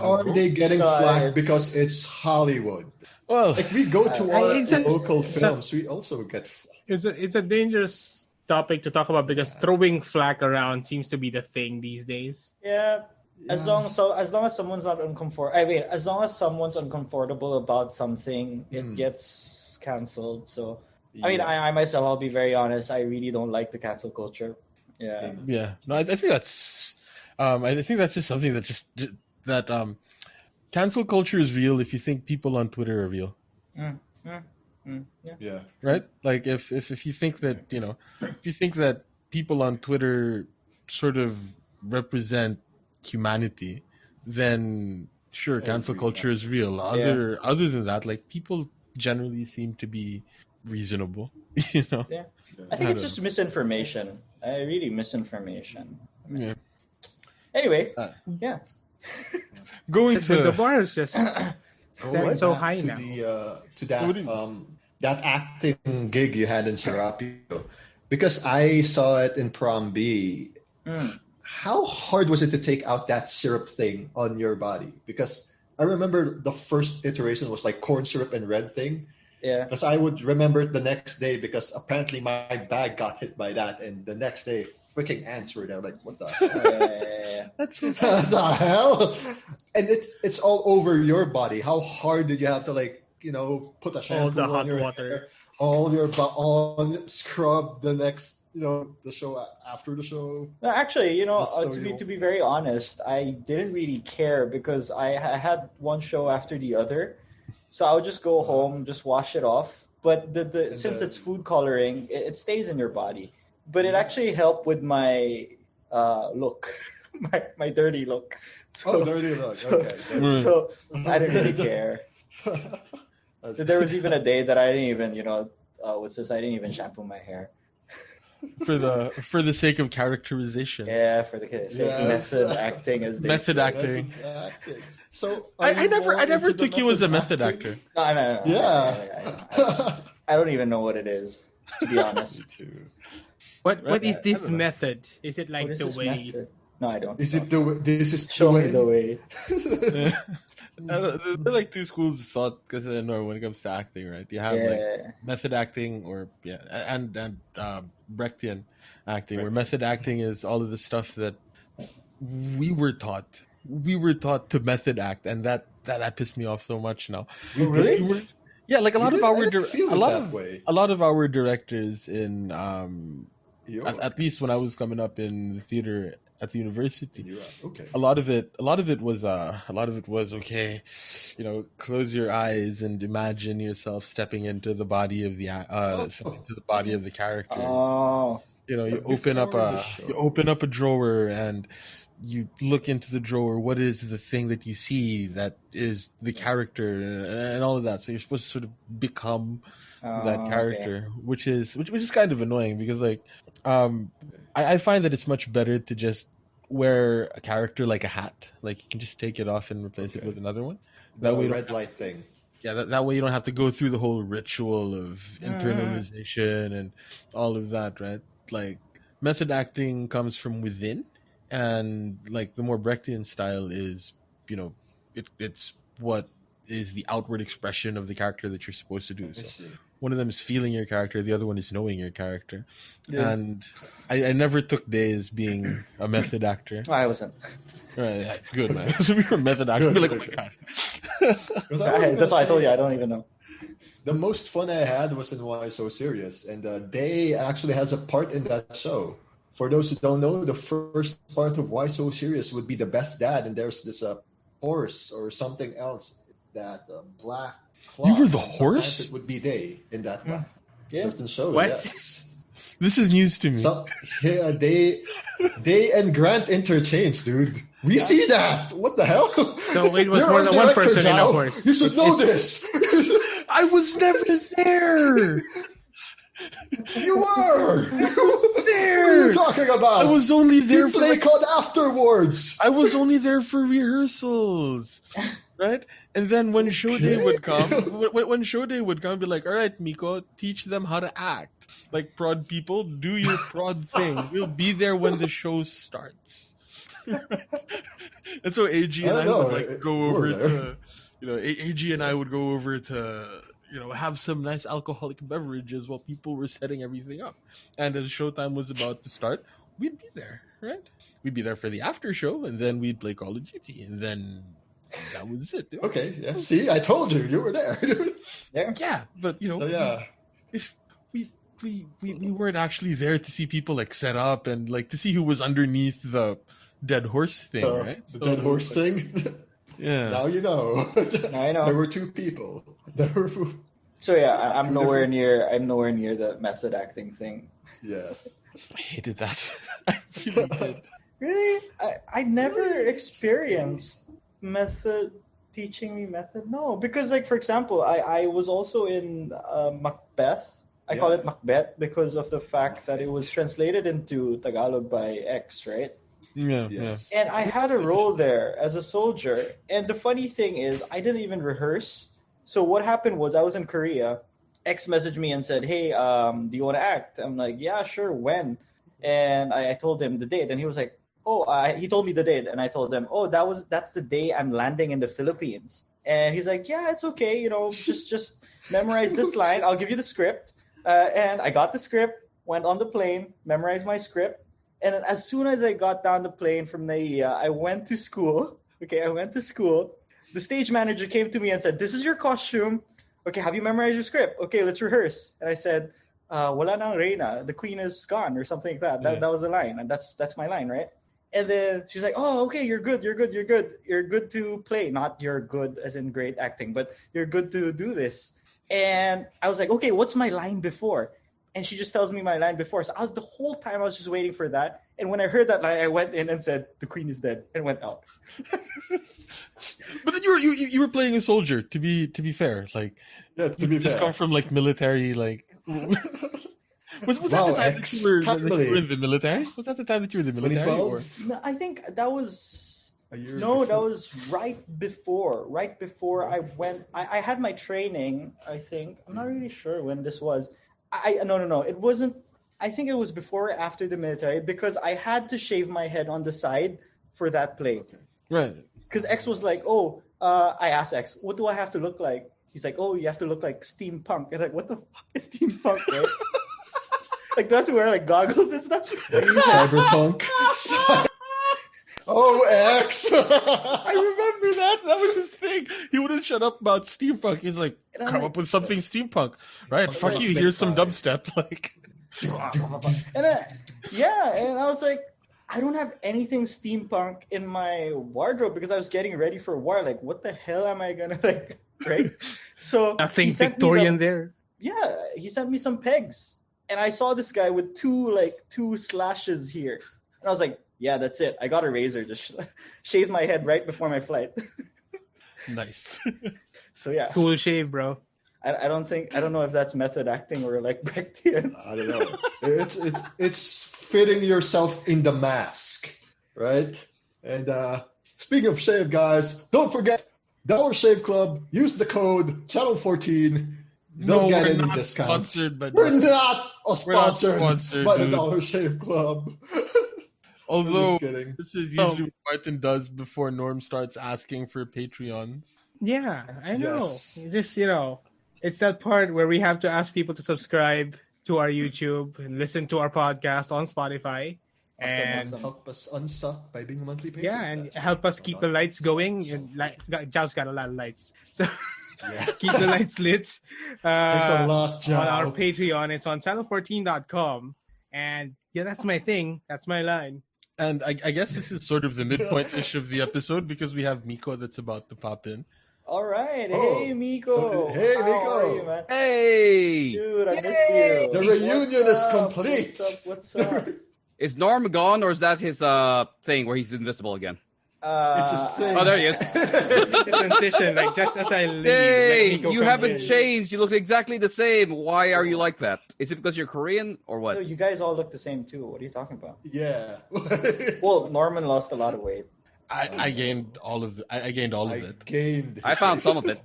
Are they getting flack because it's Hollywood? Well, like we go to our local films, we also get flack. It's a dangerous topic to talk about because throwing flack around seems to be the thing these days. Yeah. As long as someone's not uncomfortable, as long as someone's uncomfortable about something, it gets canceled. So, I mean, I myself, I'll be very honest, I really don't like the cancel culture. Yeah. Yeah. No, I think that's, I think that's just something that cancel culture is real if you think people on Twitter are real. Yeah. Right. Like if you think that if you think that people on Twitter sort of represent humanity, then sure, cancel culture is real. Other than that, like people generally seem to be reasonable. Yeah. I think it's just misinformation. Really misinformation. Yeah. Anyway, yeah. Going to the bar is just set so high now. To that acting gig you had in Serapio, because I saw it in Prom B. How hard was it to take out that syrup thing on your body? Because I remember the first iteration was like corn syrup and red thing. Yeah. Because I would remember it the next day because apparently my bag got hit by that, and the next day freaking ants were there. Like, what the hell? That's what the hell? And it's all over your body. How hard did you have to put a shampoo all the hot on your water hair? all your on, scrub the next, the show after the show. No, actually, Just so to be very honest, I didn't really care because I had one show after the other, so I would just go home, just wash it off. But since it's food coloring, it stays in your body. But it actually helped with my look, my dirty look. So, dirty look. So, Okay. so I didn't really care. There was even a day that I didn't even, I didn't even shampoo my hair. For the sake of characterization. Yeah, for the sake of method acting, as they method say. acting. So I never took you as a method actor. No. Yeah. I don't even know what it is, to be honest. What is this method? Is it like What is the this way? method? No, I don't. Is it the way? This is Show the me the way. They're like two schools of thought because I know when it comes to acting, right? You have like method acting and Brechtian acting, where method acting is all of the stuff that we were taught. We were taught to method act, and that pissed me off so much now. Really? Yeah, like a lot of our directors in at least when I was coming up in the theater at the university, Okay. a lot of it was okay, close your eyes and imagine yourself stepping into the body of the character. Oh. You open up a drawer and you look into the drawer. What is the thing that you see that is the character and all of that? So you're supposed to sort of become that character, which is kind of annoying because I find that it's much better to just wear a character like a hat. Like you can just take it off and replace it with another one. That way, red light thing. Yeah, that way you don't have to go through the whole ritual of internalization and all of that, right? Like method acting comes from within, and like the more Brechtian style is, it's what is the outward expression of the character that you're supposed to do. So one of them is feeling your character, the other one is knowing your character. Yeah. And I never took days being a method actor. I wasn't. Right, it's good, man. So we were a method actor. Be like, oh my god. That's why I told you I don't even know. The most fun I had was in Why So Serious, and Day actually has a part in that show. For those who don't know, the first part of Why So Serious would be the best dad, and there's this horse or something else that black cloth. You were the horse? It would be Day in that certain show. What? Yes. This is news to me. So, yeah, Day and Grant interchange, dude. We see that. What the hell? So it was more than one person in a horse. You should know this. I was never there. You were there. What are you talking about? I was only there for play called afterwards. I was only there for rehearsals, right? And then when show day would come, be like, all right, Miko, teach them how to act. Like prod people, do your prod thing. We'll be there when the show starts. And so AG and I would go over to, AG and I would go over to, have some nice alcoholic beverages while people were setting everything up. And as showtime was about to start, we'd be there, right? We'd be there for the after show, and then we'd play Call of Duty, and then that was it. Okay, yeah. See, I told you were there. Yeah, but So, yeah. We weren't actually there to see people like set up and like to see who was underneath the dead horse thing, right? The dead horse thing. Yeah. Now you know. I know. There were two people. So yeah, I'm nowhere near the method acting thing. Yeah. I hated that. I really did. Really? I never experienced teaching me method. No, because like for example, I was also in Macbeth. I call it Macbeth because of the fact that it was translated into Tagalog by X, right? Yeah, yes. And I had a role there as a soldier. And the funny thing is, I didn't even rehearse. So what happened was I was in Korea. X messaged me and said, hey, do you want to act? I'm like, yeah, sure. When? And I told him the date. And he was like, he told me the date. And I told him, that's the day I'm landing in the Philippines. And he's like, yeah, it's okay. Just memorize this line. I'll give you the script. And I got the script, went on the plane, memorized my script. And then as soon as I got down the plane from NAIA, I went to school. Okay, I went to school. The stage manager came to me and said, this is your costume. okay, have you memorized your script? Okay, let's rehearse. And I said, wala nang Reina, the queen is gone, or something like that. That was the line, and that's my line, right? And then she's like, oh, okay, you're good. You're good to play. Not you're good as in great acting, but you're good to do this. And I was like, okay, what's my line before? And she just tells me my line before. So the whole time I was just waiting for that. And when I heard that line, I went in and said, the queen is dead, and went out. But then you were playing a soldier. To be fair, like to be just fair. come from like military, like. Was that the time that you were in the military? Was that the time that you were in the military? Or? No, I think that was before. That was right before. Right before I went. I had my training. I think I'm not really sure when this was. No. It wasn't. I think it was before or after the military because I had to shave my head on the side for that play. Okay. Right. Because X was like, I asked X, what do I have to look like? He's like, you have to look like steampunk. And I'm like, what the fuck is steampunk, right? Like, do I have to wear like goggles and stuff? Cyberpunk. X. I remember that. That was his thing. He wouldn't shut up about steampunk. He's like, come up with something steampunk. Right, fuck you. Here's some dubstep. Like, and I was like, I don't have anything steampunk in my wardrobe because I was getting ready for war. Like, what the hell am I gonna like, right? So nothing Victorian there. Yeah, he sent me some pegs, and I saw this guy with two slashes here, and I was like, yeah, that's it. I got a razor, just shaved my head right before my flight. nice. So yeah, cool shave, bro. I don't know if that's method acting or like Brechtian. I don't know. It's fitting yourself in the mask, right? And speaking of shave, guys, don't forget Dollar Shave Club. Use the code Channel 14. Don't get any discount. We're not sponsored by the Dollar Shave Club. Although this is usually what Martin does before Norm starts asking for Patreons. Yeah, I know. Yes. Just it's that part where we have to ask people to subscribe to our YouTube and listen to our podcast on Spotify. And help us unsub by being a monthly patron. Yeah, and help us keep the lights going. And Jao's got a lot of lights. So keep the lights lit. Thanks a lot, Jao. On our Patreon. It's on channel14.com. And yeah, that's my thing. That's my line. And I guess this is sort of the midpoint-ish of the episode because we have Miko that's about to pop in. All right. Hey, Miko. Hey, Miko. How are you, man? Hey. Dude, I missed you. The reunion is complete. What's up? Is Norm gone, or is that his thing where he's invisible again? It's his thing. Oh, there he is. It's a transition, like just as I leave. Hey, Miko you comes haven't in. changed. You look exactly the same. Why are you like that? Is it because you're Korean or what? No, you guys all look the same too. What are you talking about? Yeah. Well, Norman lost a lot of weight. I gained all of it. I gained all of it. I found some of it.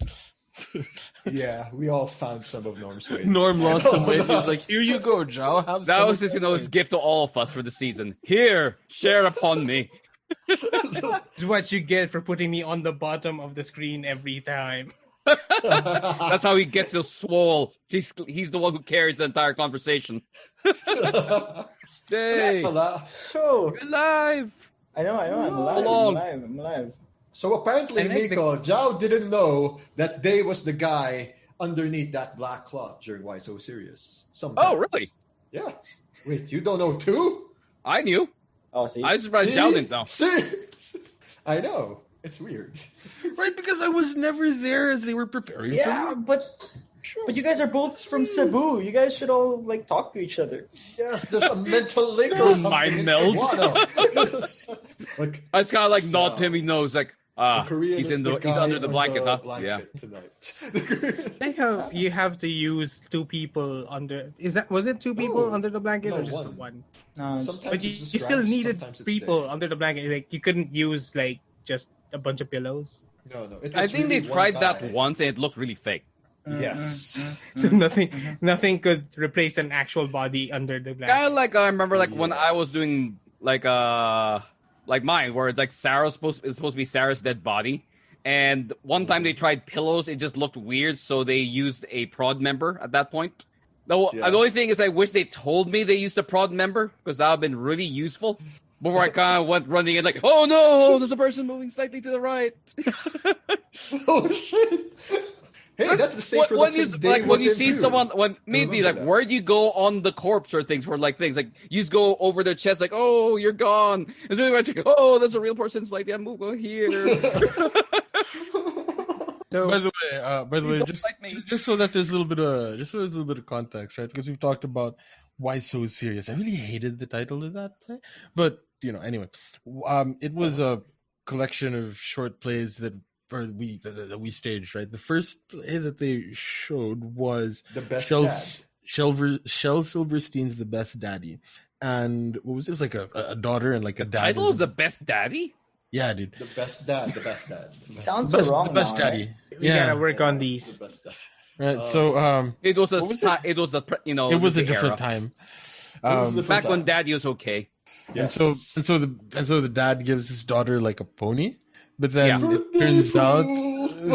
Yeah, we all found some of Norm's weight. Norm lost some weight. He was like, "Here you go, Jao. Have That some was of his gift to all of us for the season. Here, share upon me. It's what you get for putting me on the bottom of the screen every time. That's how he gets so swole. He's the one who carries the entire conversation. Hey, So you're alive. I know. I'm alive. So apparently, I like Miko, Jao didn't know that Day was the guy underneath that black cloth during Why So Serious. Sometimes. Oh, really? Yeah. Wait, you don't know too? I knew. Oh, see. I was surprised Zhao didn't know. See? I know. It's weird. Right, because I was never there as they were preparing Yeah, for me. but you guys are both from Cebu. You guys should all like talk to each other. Yes, there's a mental link or There's something. mind in meld. Cebuano. Like, I just kind of like nod to him. He knows, like, the Korean he's is in the he's guy under the blanket, huh? blanket tonight. I think how you have to use two people under. Was it two people No. under the blanket No, or just one. one? No, Sometimes But you it's just still straps, needed sometimes it's people Day. under the blanket. Like you couldn't use like just a bunch of pillows. No. It I was think really they one tried guy. that once and it looked really fake. Yes. So nothing could replace an actual body under the blanket. Kind of like I remember, like when I was Yes. doing like mine, where it's like it's supposed to be Sarah's dead body. And one time they tried pillows, it just looked weird, so they used a prod member at that point. The only thing is, I wish they told me they used a prod member because that would have been really useful. Before I kind of went running in, like, oh no, there's a person moving slightly to the right. Oh shit! Hey, that's the same when you production Day when was you in see too. someone when maybe remember like that. where do you go on the corpse or things for like things like you just go over their chest like oh you're gone and so you go oh that's a real person it's like yeah move on here. So By the Please way, don't fight me. just so that there's a little bit of context, right? Because we've talked about why so serious. I really hated the title of that play, but anyway, it was a collection of short plays that we staged, right? The first play that they showed was The Best Shel Dad. Shel Silverstein's The Best Daddy, and what was it? It was like a daughter and like a The dad. title is The Best Daddy? Yeah, dude. The best dad. The best dad. Sounds The wrong best now, daddy. right? we Yeah. gotta work on The these. best dad. Right. So It was What was it? it was the it was a the different era. time. It was different Back when time. Daddy was okay. Yes. And so the dad gives his daughter like a pony, but then Yeah. it turns out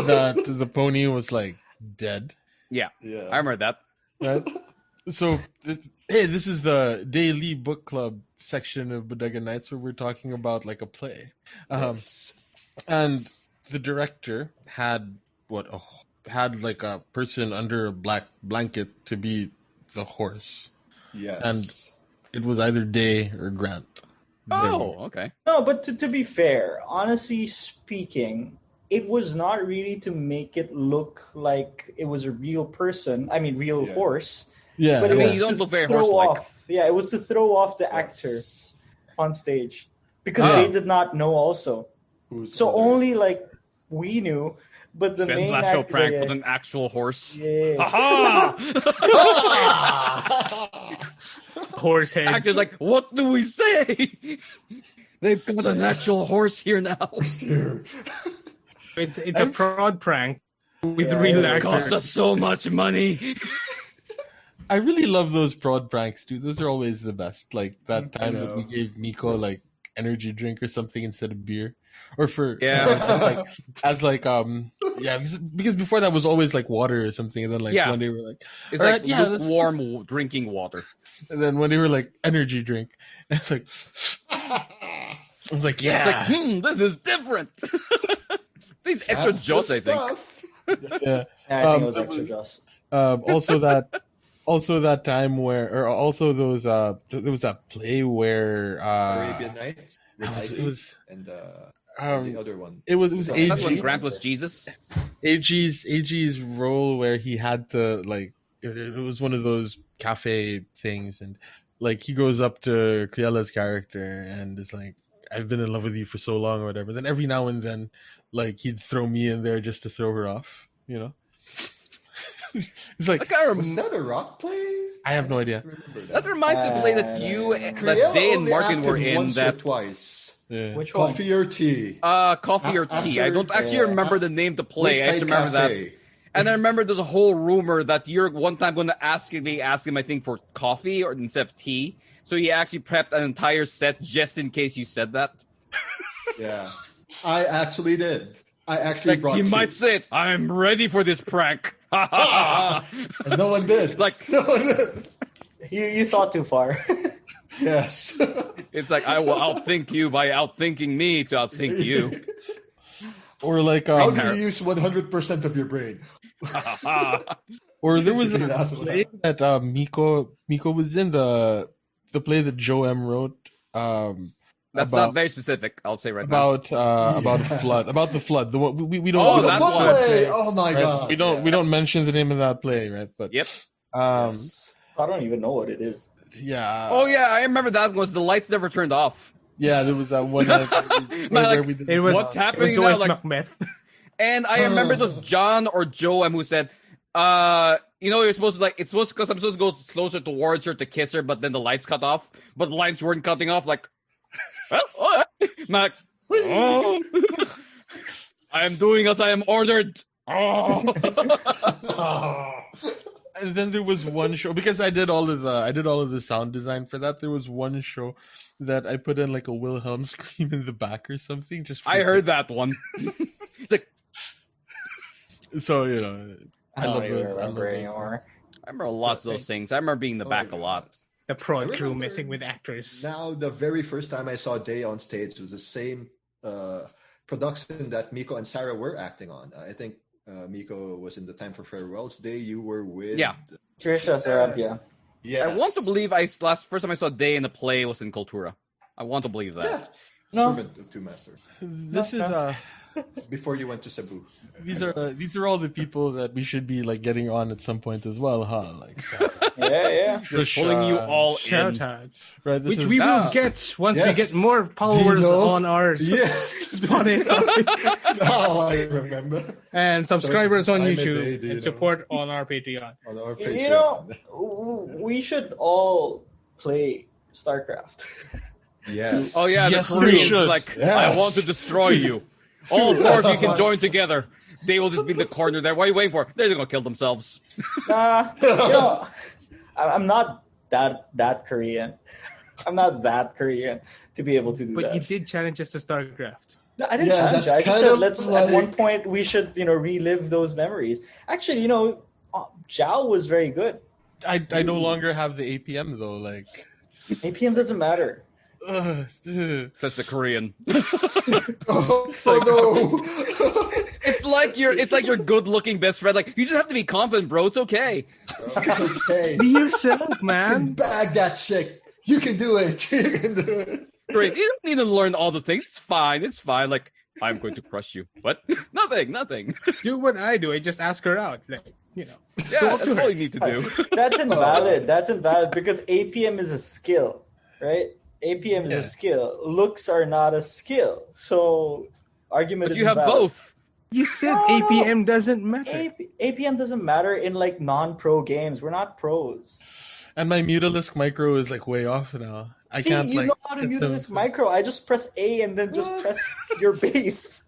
that the pony was like dead. Yeah, Yeah. I remember that. Right. So hey, this is the daily book club section of Bodega Nights where we're talking about like a play, Yes. and the director had had like a person under a black blanket to be the horse. Yes. And it was either Day or Grant. Oh, okay. No, but to be fair, honestly speaking, it was not really to make it look like it was a real person. I mean, real Yeah. horse. Yeah, But it mean, was you don't to look very throw horse-like. off. Yeah, it was to throw off the Yes. actors on stage because Ah. they did not know also. Who's So other- only like we knew, but the Best main last show actor, prank yeah, with an actual horse. yeah. Aha! Horse head. Actors like, what do we say? They've got an actual horse here now. Here. It's a prod prank with Yeah, real it It costs us actors. so much money. I really love those prod pranks, dude. Those are always the best. Like that time that we know. gave Miko like energy drink or something instead of beer, or for Yeah. because before that was always like water or something, and then like Yeah. one day we're like, It's All like right, yeah, let's- lukewarm drinking water. and then one day we're like energy drink, and it's like I was like, yeah, It's like, this is different. These extra That's the jaws, I think. stuff. yeah. Yeah, I think it was there extra was- Joss. Also that time where, or also those there was that play where Arabian Nights. With it Ivy was and the um other one. it was That's That's when AG Grant was Jesus. AG's role where he had to like it was one of those cafe things, and like he goes up to Kriela's character and is like, I've been in love with you for so long or whatever. Then every now and then like he'd throw me in there just to throw her off, you know. It's like That kind of Was that a rock play? I have no idea. don't remember that reminds me of the play that Kriela Day and only Martin were acted in once or that twice. Yeah. Which one? Coffee or tea? Coffee or Tea. I don't actually yeah, remember the name of the play. I just Wayside remember that. Cafe. And I remember there's a whole rumor that you're one time going to ask him, I think, for coffee or instead of tea. So he actually prepped an entire set just in case you said that. Yeah, I actually did. I actually Like, brought he tea. might say it, I'm ready for this prank. And no one did. Like- no one did. You thought too far. Yes. It's like, I will outthink you by outthinking me to outthink you. Or like How do you use 100% of your brain? or there was Basically, a that's what play that Miko was in the play that Joe M wrote That's about not very specific, I'll say right now. about a Yeah. flood, about the flood. The one we don't Oh, the that foot one. play! Oh my right? god! we don't yes. mention the name of that play, right? But Yep. Yes. I don't even know what it is. yeah. Oh, yeah, I remember that was the lights never turned off. Yeah, there was that one night where Like, we did It was What's it was happening Joyce now? Like, Macbeth. and I remember it was John or Joe who said, you're supposed to like, it's supposed because I'm supposed to go closer towards her to kiss her, but then the lights cut off, but the lights weren't cutting off. Like, well, all right. I'm like, oh, I am doing as I am ordered. Oh. And then there was one show because I did all of the sound design for that. There was one show that I put in like a Wilhelm scream in the back or something. Just I heard that one. It's like, so I don't even I love remember those anymore. I remember lots of those things. I remember being in the Oh back my a lot. The prod I crew remember messing with actors. Now, the very first time I saw Day on stage was the same production that Miko and Sarah were acting on. I think Miko was in the Time for Farewells Day. You were with Trisha Sarabia. Yes. I want to believe first time I saw Day in the play was in Cultura. I want to believe that. No, Tournament of Two Masters. This is Before you went to Cebu. these are all the people that we should be like getting on at some point as well, huh? Like so, yeah. Just pulling you all Shout in. out. right. This Which is, we will get once we Yes. get more followers Dino. on our Yes. Spotify Now I remember. and subscribers on I'm a YouTube day, Dino. and support on our Patreon. On our Patreon. You know, we should all play StarCraft. Yes. Oh yeah, Yes, the we Koreans should. like, Yes. I want to destroy you. All four of you can join together. They will just be in the corner there. What are you waiting for? They're gonna kill themselves. Nah, you know, I'm not that Korean. I'm not that Korean to be able to do But that. you did challenge us to StarCraft. No, I didn't Yeah, challenge. that's I just kind said of let's like- at one point we should relive those memories. Actually, Joao was very good. I no longer have the APM though. Like, APM doesn't matter. That's the Korean. Oh no. It's like your good looking best friend. Like, you just have to be confident, bro. It's okay. Okay. Be yourself, You can man. bag that chick. You can do it. You can do it. Great. You don't need to learn all the things. It's fine. It's fine. Like, I'm going to crush you. What? Nothing. Do what I do. I just ask her out. Like, Yeah, that's all you need to do. That's invalid. That's invalid because APM is a skill, right? APM is Yeah. a skill. Looks are not a skill. So argument But is you have invalid. both. you said No, no. APM doesn't matter. APM doesn't matter in like non-pro games. We're not pros. and my Mutalisk micro is like way off now. I See, can't you like know how to sit mute them- this micro. I just press A and then just press your base.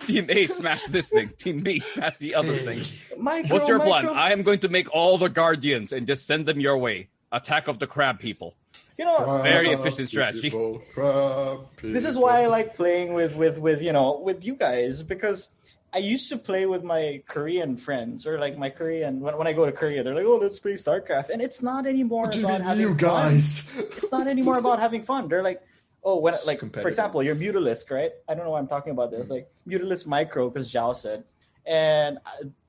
Team A smash this thing. Team B smash the other thing. Micro, What's your plan? micro. I am going to make all the guardians and just send them your way. Attack of the crab people. Very this is- efficient strategy. This is why I like playing with you guys, because I used to play with my Korean friends or like my Korean when I go to Korea, they're like, oh, let's play StarCraft, and it's not anymore What do you about mean, having you fun. guys? It's not anymore about having fun. They're like, oh, when like for Competitive. example, your Mutalisk, right? I don't know why I'm talking about this. Like Mutalisk Micro, because Zhao said, and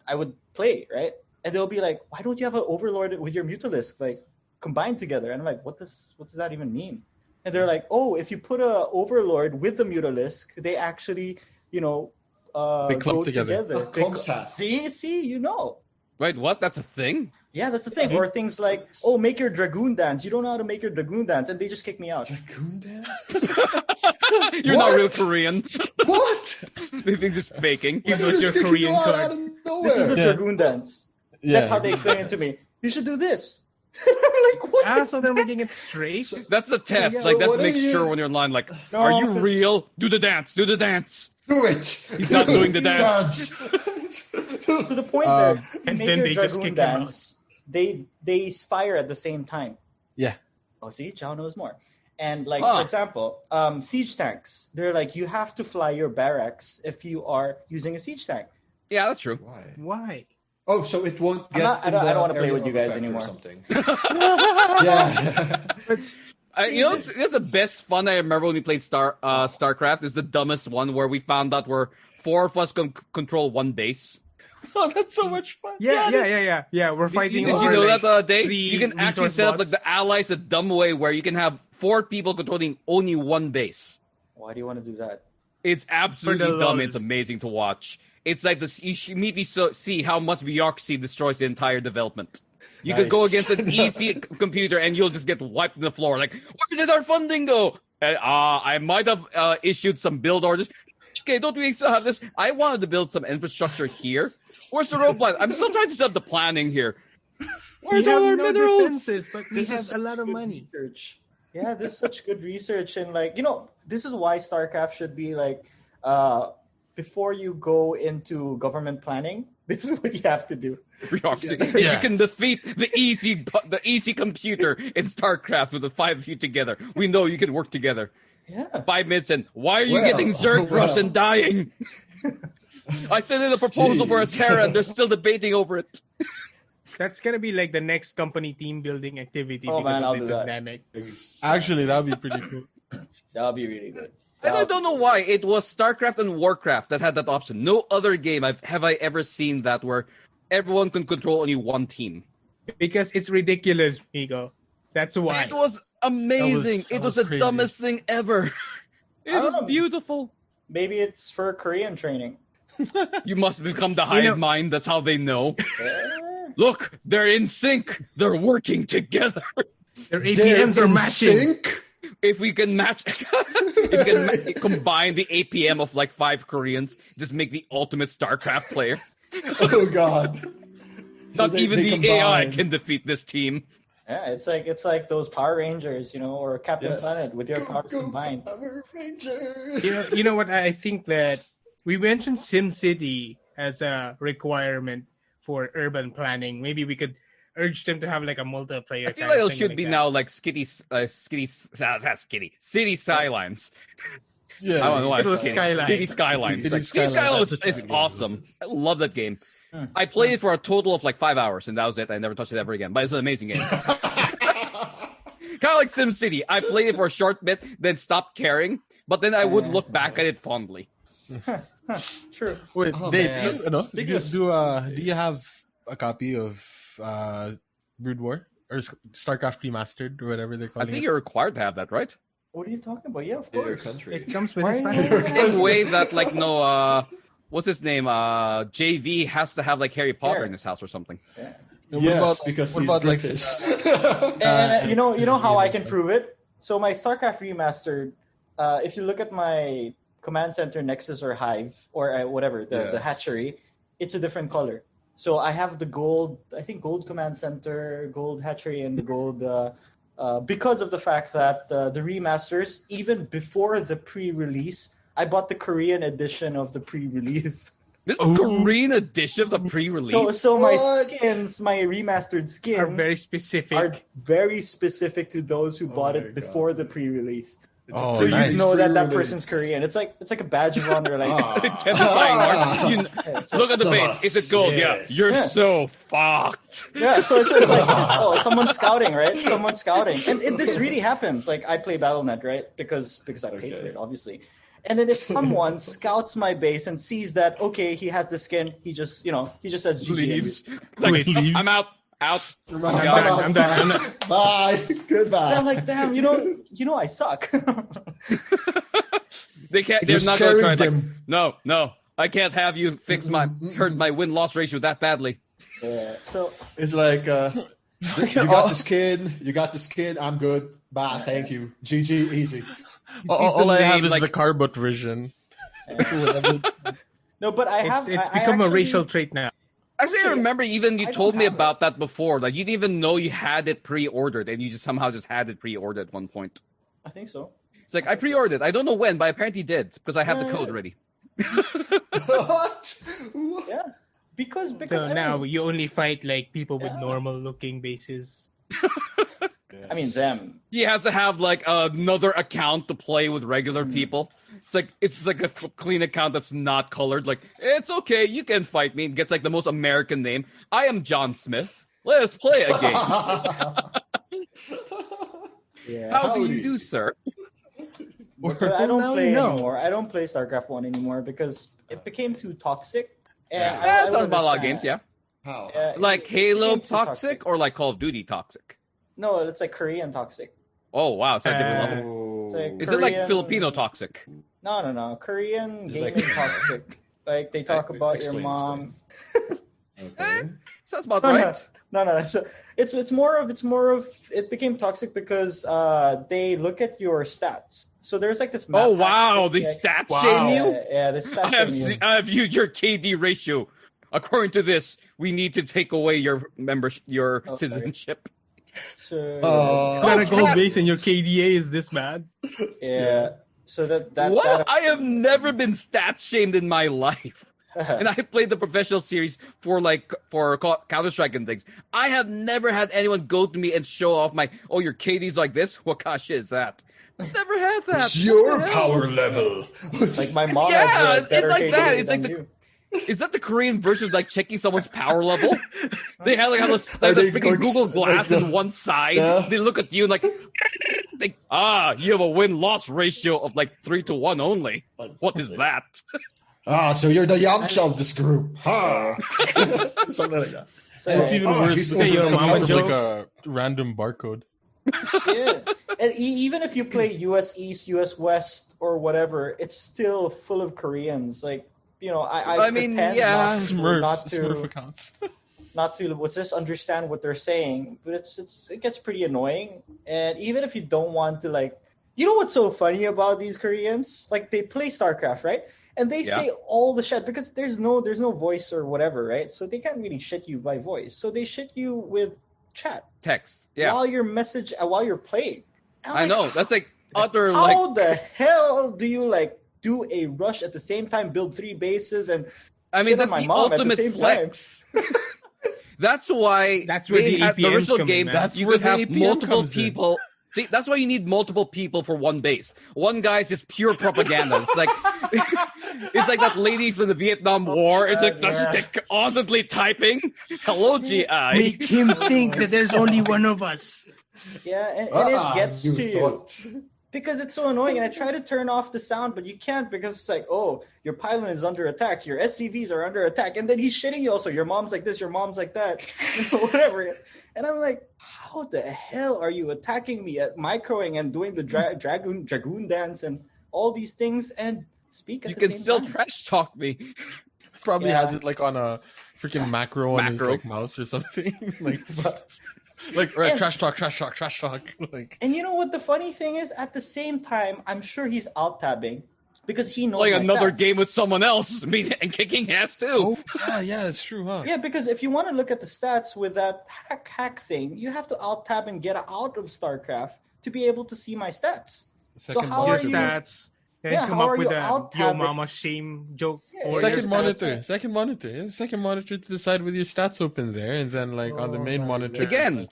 I would play, right? And they'll be like, why don't you have an Overlord with your Mutalisk like combined together? And I'm like, what does that even mean? And they're like, oh, if you put a Overlord with the Mutalisk, they actually, They clump go together. together. A comsat. See, you know. Wait, what? That's a thing? Yeah, that's the thing. Or things like, oh, make your Dragoon dance. You don't know how to make your Dragoon dance, and they just kick me out. Dragoon dance? You're not What? real Korean. What? They think just faking. Here goes your Just kicking Korean you out card. out of nowhere. This is the Yeah. Dragoon dance. Yeah, That's how they explain it to me. You should do this. I'm like, what? Ah, is so they're that? making it straight. That's the test. Yeah, Like, that's what to make are you- sure when you're online, like, No, are you 'cause- real? Do the dance. Do the dance. Do it. He's not doing the dance. To the point there. You And make then your they just Dragoon kick them dance. They fire at the same time. Yeah. Oh, see, Chao knows more. And like Huh. for example, siege tanks. They're like you have to fly your barracks if you are using a siege tank. Yeah, that's true. Why? Why? Oh, so it won't get. I don't in wanna the play area with you of guys effect or anymore. Something. Yeah. But You know, it's the best fun I remember when we played StarCraft is the dumbest one where we found out where four of us can control one base. Oh, that's so much fun. yeah. We're fighting. Did you over, know like, that the other day? three You can actually resource set up like bots. the allies a dumb way where you can have four people controlling only one base. Why do you want to do that? It's absolutely the dumb. lulz. It's amazing to watch. It's like this. You should immediately see how much bureaucracy destroys the entire development. You could go Nice. against an easy computer and you'll just get wiped on the floor. Like, where did our funding go? And, I might have issued some build orders. Okay, don't we still have this? I wanted to build some infrastructure here. Where's the road plan? I'm still trying to set up the planning here. We Where's have all our no minerals? defenses, but we This have is a lot of good money. Research. Yeah, this is such good research, and like this is why StarCraft should be like before you go into government planning. This is what you have to do. Bureaucracy. Yeah. You can defeat the easy computer in StarCraft with the five of you together. We know you can work together. Yeah. 5 minutes in. Why are you Well, getting Zerg Rush well. and dying? I sent in a proposal for a Jeez. Terra and they're still debating over it. That's gonna be like the next company team building activity Oh, because man, I'll of do the that. dynamic. Actually, that'd be pretty cool. That'll be really good. And I don't know why. It was StarCraft and Warcraft that had that option. No other game have I ever seen that where everyone can control only one team. Because it's ridiculous, Migo. That's why. It was amazing. It was the crazy. dumbest thing ever. It I don't was know. beautiful. Maybe it's for Korean training. You must become the hive mind. That's how they know. Look, they're in sync. They're working together. Their APMs are matching. Sync? If we can match, if we can combine the APM of like 5 Koreans, just make the ultimate StarCraft player. Oh God! Not they- even they the AI combine. can defeat this team. Yeah, it's like those Power Rangers, or Captain Yes. Planet with your powers Go, combined. Power Rangers. You know what? I think that we mentioned SimCity as a requirement for urban planning. Maybe we could urge them to have like a multiplayer. I feel kind like of it thing should like be that. now like City Skylines. Yeah, I don't know why. So it's Skylines. City Skylines. City Like, City Skylines, Skylines that's such a is good game. awesome. I love that game. I played it for a total of like 5 hours, and that was it. I never touched it ever again. But it's an amazing game. Kind of like SimCity. I played it for a short bit, then stopped caring. But then I would look back at it fondly. True. Wait, Oh, Dave, man. do you have a copy of Brood War or StarCraft Remastered or whatever they're I calling think it? you're required to have that, right? What are you talking about? Yeah, of In your course. country. It comes with Why its are you- match. Same way that like what's his name? JV has to have like Harry Potter in his house or something. Yeah. And Yes, because what he's about like British. And you know how I can like- prove it. So my StarCraft Remastered, if you look at my Command Center Nexus or Hive or whatever the Yes. hatchery, it's a different color. So I have the gold, I think gold Command Center, gold hatchery, and the gold because of the fact that the remasters, even before the pre-release, I bought the Korean edition of the pre-release. This is Korean edition of the pre-release. So my What? skins, my remastered skin, Are very specific. are very specific to those who bought my it before God. the pre-release. Oh, So you nice. know that Pre-release. person's Korean. It's like a badge of honor. Like Identifying mark. yeah, so, Look at the face. Is it gold? Yeah. Yes. You're Yeah. so fucked. yeah, so it's like someone's scouting, right? Someone's scouting, and this really happens. Like I play BattleNet, right? Because I paid Okay. for it, obviously. And then if someone scouts my base and sees that he has the skin, he just says GG. Leaves. And It's like, Wait, leaves? I'm out. Out. I'm done. Bye. Goodbye. I'm like, damn, you know, I suck. They can't. You're They're not going to try. scaring Like, them. no. I can't have you fix hurt my win-loss ratio that badly. yeah. So It's like you got the skin. You got the skin. I'm good. Bye. Thank you. GG. Easy. All I have name, is like- the Carbot version. no, but I have. It's I become a actually- racial trait now. Actually, I remember even you I told don't me have about that before. Like you didn't even know you had it pre-ordered, and you just somehow just had it pre-ordered at one point. I think so. It's like I pre-ordered. I don't know when, but I apparently did because I have the Yeah, code yeah. ready. What? Yeah, because So I now mean, you only fight like people with Yeah. normal-looking bases. I mean them. He has to have like another account to play with regular Hmm. people. It's like a clean account that's not colored. Like it's okay, you can fight me. It gets like the most American name. I am John Smith. Let us play a game. Yeah. How do Howdy. you do, sir? But I don't Now play you know. anymore. I don't play StarCraft 1 anymore because it became too toxic. And Yeah. I That would sounds about a lot of understand. games, yeah. How? Like it Halo became too toxic or like Call of Duty toxic? No, it's like Korean toxic. Oh wow, it's like different Uh, level. Oh. It's like- Is it like Korean- Filipino toxic? No. Korean Is it like- gaming toxic. Like they talk about your Explain, mom. Okay. Sounds about No, no. right. No. So it's more of it became toxic because they look at your stats. So there's like this. Oh map wow, aspect, they like- stat Wow. shame you. Yeah, the stats I have shame you. I have viewed your KD ratio. According to this, we need to take away your your Oh, sorry. citizenship. So You got a Oh, gold crap. base and your KDA is this bad. yeah. So that What? I have never been stat shamed in my life. And I played the professional series for Counter Strike and things. I have never had anyone go to me and show off your KD's like this. What gosh is that? I've never had that. What's your What the hell? power level? like my mom. Yeah, has a it's better like KDA that. It's than like you. Is that the Korean version of like checking someone's power level? They have like a Are the they freaking going Google like Glass the- in one side. Yeah. They look at you and like Like, you have a win-loss ratio of like 3-1 only. What is that? So you're the Yamcha of this group. Ha! Something like that. So, And it's even worse he's because it's your coming mama from like jokes. a random barcode. yeah. And even if you play US East, US West, or whatever, it's still full of Koreans. Like, I mean, pretend yeah. Smurf accounts. not to just understand what they're saying, but it gets pretty annoying. And even if you don't want to, like, what's so funny about these Koreans? Like, they play StarCraft, right? And they say all the shit because there's no voice or whatever, right? So they can't really shit you by voice. So they shit you with chat, Text. Yeah. while you're playing. And I'm I like, know. That's like utter how like. the hell do you like do a rush at the same time, build 3 bases, and I mean, shit on that's my the mom at the ultimate same flex. That's why That's where the had the APMs original come in, game. man. That's You where could the have APM multiple comes in. people. See, that's why you need multiple people for one base. One guy's just pure propaganda. It's like it's like that lady from the Vietnam War. It's like that's just constantly typing. Hello, GI. Make him think that there's only one of us. Yeah, and it gets you to you. thought. Because it's so annoying, and I try to turn off the sound, but you can't because it's like, oh, your pylon is under attack, your SCVs are under attack, and then he's shitting you also. Your mom's like this, your mom's like that, whatever. And I'm like, how the hell are you attacking me at microing and doing the dragoon dance and all these things and speak at You the can same still time? trash talk me. Probably Yeah. has it like on a freaking macro on his Macro. like mouse or something. like trash talk. Like And you know what the funny thing is? At the same time, I'm sure he's alt-tabbing because he knows Playing my another stats. game with someone else. Me and kicking ass too. yeah, it's true, huh? Yeah, because if you want to look at the stats with that hack thing, you have to alt-tab and get out of StarCraft to be able to see my stats. Second how Your are you- stats. And Yeah, come how up are with you a alt-tabbing? yo mama shame joke. Yeah, or Second your monitor, stats. second monitor to the side with your stats open there, and then like on the main my monitor. God. Again,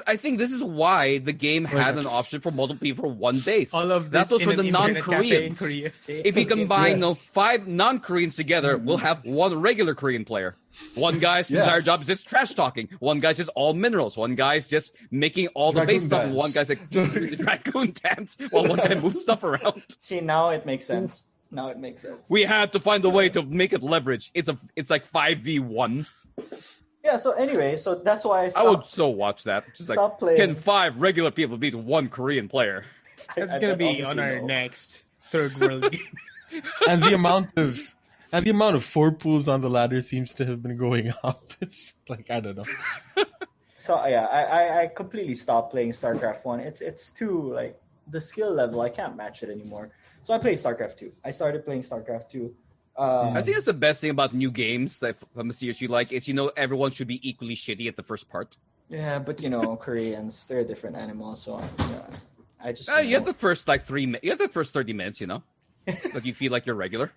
I think this is why the game had an option for multiple people for one base. All of that this was in for an the internet cafe in non-Koreans. Korea. If you combine Yes. 5 non-Koreans together, we'll have one regular Korean player. One guy's entire job is just trash talking. One guy's just all minerals. One guy's just making all the Dragoon base stuff. And one dance. guy's like dragoon dance while one guy moves stuff around. See, now it makes sense. Now it makes sense. We had to find a way to make it leverage. It's like 5v1. Yeah, so anyway, so that's why I I stopped. would so watch that. Just like, Stop playing. can 5 regular people beat one Korean player? That's I gonna bet be on obviously our no. next third world game. And the amount of 4 pools on the ladder seems to have been going up. It's like I don't know. So yeah, I completely stopped playing StarCraft 1. It's too like the skill level. I can't match it anymore. So I played StarCraft 2. I started playing StarCraft 2. I think that's the best thing about new games like, from the series you like is everyone should be equally shitty at the first part. Yeah, but Koreans, they're a different animal. So yeah, I just You have the first like 3 minutes. You have the first 30 minutes. Like you feel like you're regular.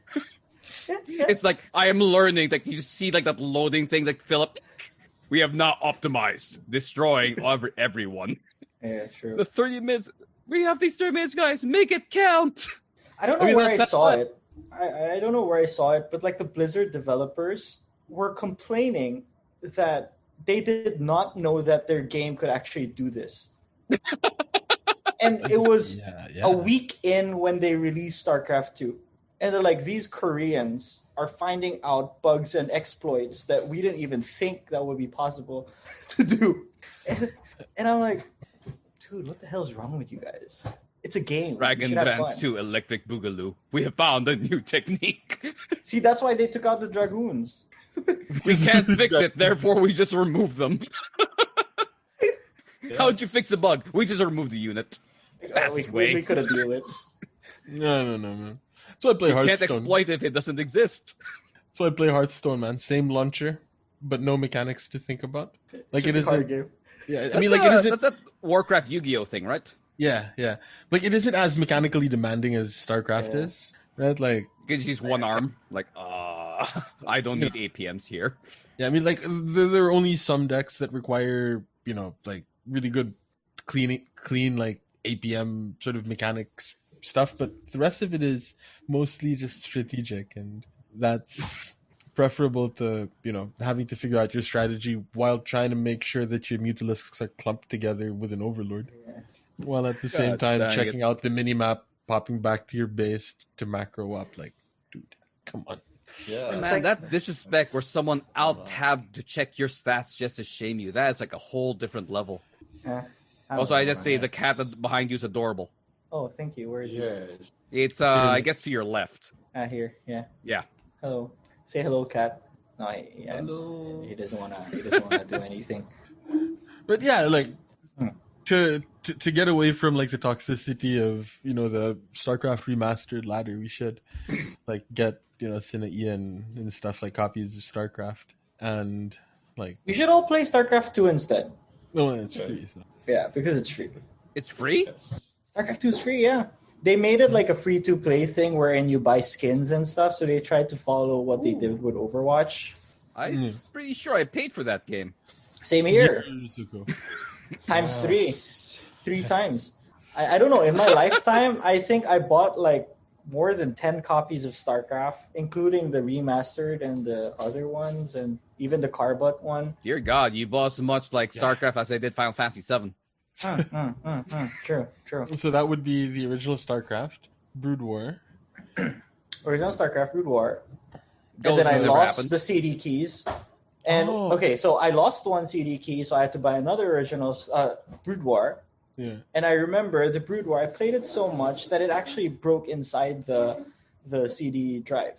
yeah. It's like I am learning. Like you just see like that loading thing. Like Philip, we have not optimized, destroying everyone. Yeah, true. The 30 minutes. We have these 30 minutes, guys. Make it count. I don't know I mean, where I that's saw fine. it. I don't know where I saw it, but like the Blizzard developers were complaining that they did not know that their game could actually do this. And it was Yeah. a week in when they released StarCraft 2. And they're like, these Koreans are finding out bugs and exploits that we didn't even think that would be possible to do. And I'm like, dude, what the hell's wrong with you guys? It's a game. Dragon You should have Dance fun. 2 Electric Boogaloo. We have found a new technique. See, that's why they took out the Dragoons. We can't fix it, therefore we just remove them. How'd you fix a bug? We just removed the unit. Fastest way. We could have deal with it. No, man. So I play You can't Hearthstone. exploit it if it doesn't exist. So I play Hearthstone, man. Same launcher, but no mechanics to think about. Like It's it just a card isn't. game. Yeah, I mean, like it isn't. That's that Warcraft Yu-Gi-Oh thing, right? Yeah. Like it isn't as mechanically demanding as StarCraft Yeah. is, right? Like You can just use one arm. Like, I don't need APMs here. yeah, I mean, like there are only some decks that require like really good clean like APM sort of mechanics stuff, but the rest of it is mostly just strategic, and that's preferable to having to figure out your strategy while trying to make sure that your mutalisks are clumped together with an overlord. Yeah. while at the same God time dang checking it. out the mini map, popping back to your base to macro up. Like, dude, come on. Yeah. Man, like- that's disrespect where someone out-tabbed to check your stats just to shame you. That's like a whole different level. I Also, don't I know, just man. say the cat behind you is adorable. Oh, thank you. Where is he? Yes. It's, I guess, to your left. Here. Yeah. Yeah. Hello. Say hello, cat. No, Hello. he doesn't wanna. He doesn't wanna do anything. But yeah, like Hmm. to get away from like the toxicity of the StarCraft remastered ladder, we should like get Sinaia and stuff like copies of StarCraft and like We should all play StarCraft 2 instead. no, it's free. So. Yeah, because it's free. It's free? Yes. StarCraft 2 is free. Yeah, they made it like a free-to-play thing wherein you buy skins and stuff. So they tried to follow what they did with Overwatch. I'm pretty sure I paid for that game. Same here, Years ago. times Yes. three times. I don't know. In my lifetime, I think I bought like more than 10 copies of StarCraft, including the remastered and the other ones, and even the Carbot one. Dear God, you bought as much like StarCraft as I did Final Fantasy VII. True. So that would be the original StarCraft, Brood War. Original StarCraft Brood War. And Those then I never lost happened. the CD keys. And Oh. okay, so I lost one CD key, so I had to buy another original Brood War. Yeah. And I remember the Brood War. I played it so much that it actually broke inside the CD drive.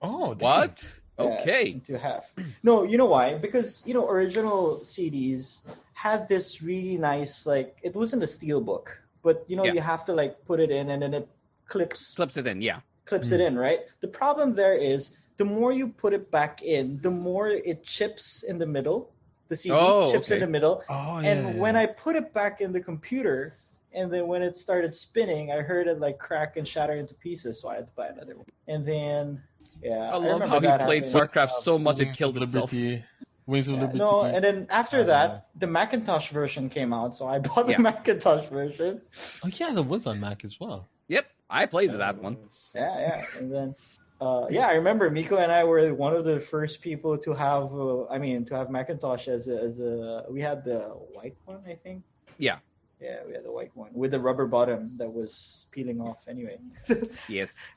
Oh, damn. What? Yeah, Okay. into half. No, you know why? Because original CDs had this really nice it wasn't a steel book, but Yeah. you have to put it in and then it clips Clips it in, yeah. it in, right? The problem there is the more you put it back in, the more it chips in the middle. The CD chips in okay. the middle. Oh, And when I put it back in the computer, and then when it started spinning, I heard it crack and shatter into pieces, so I had to buy another one. And then, I yeah, love remember how he that played happening. StarCraft so much it Wings killed of itself. Liberty. Wings of Yeah, Liberty. no, and then after Uh, that, the Macintosh version came out, so I bought the Yeah. Macintosh version. Oh yeah, that was on Mac as well. Yep, I played that one. Yeah, and then, I remember Miko and I were one of the first people to have, to have Macintosh as a. We had the white one, I think. Yeah. Yeah, we had the white one with the rubber bottom that was peeling off anyway. Yes.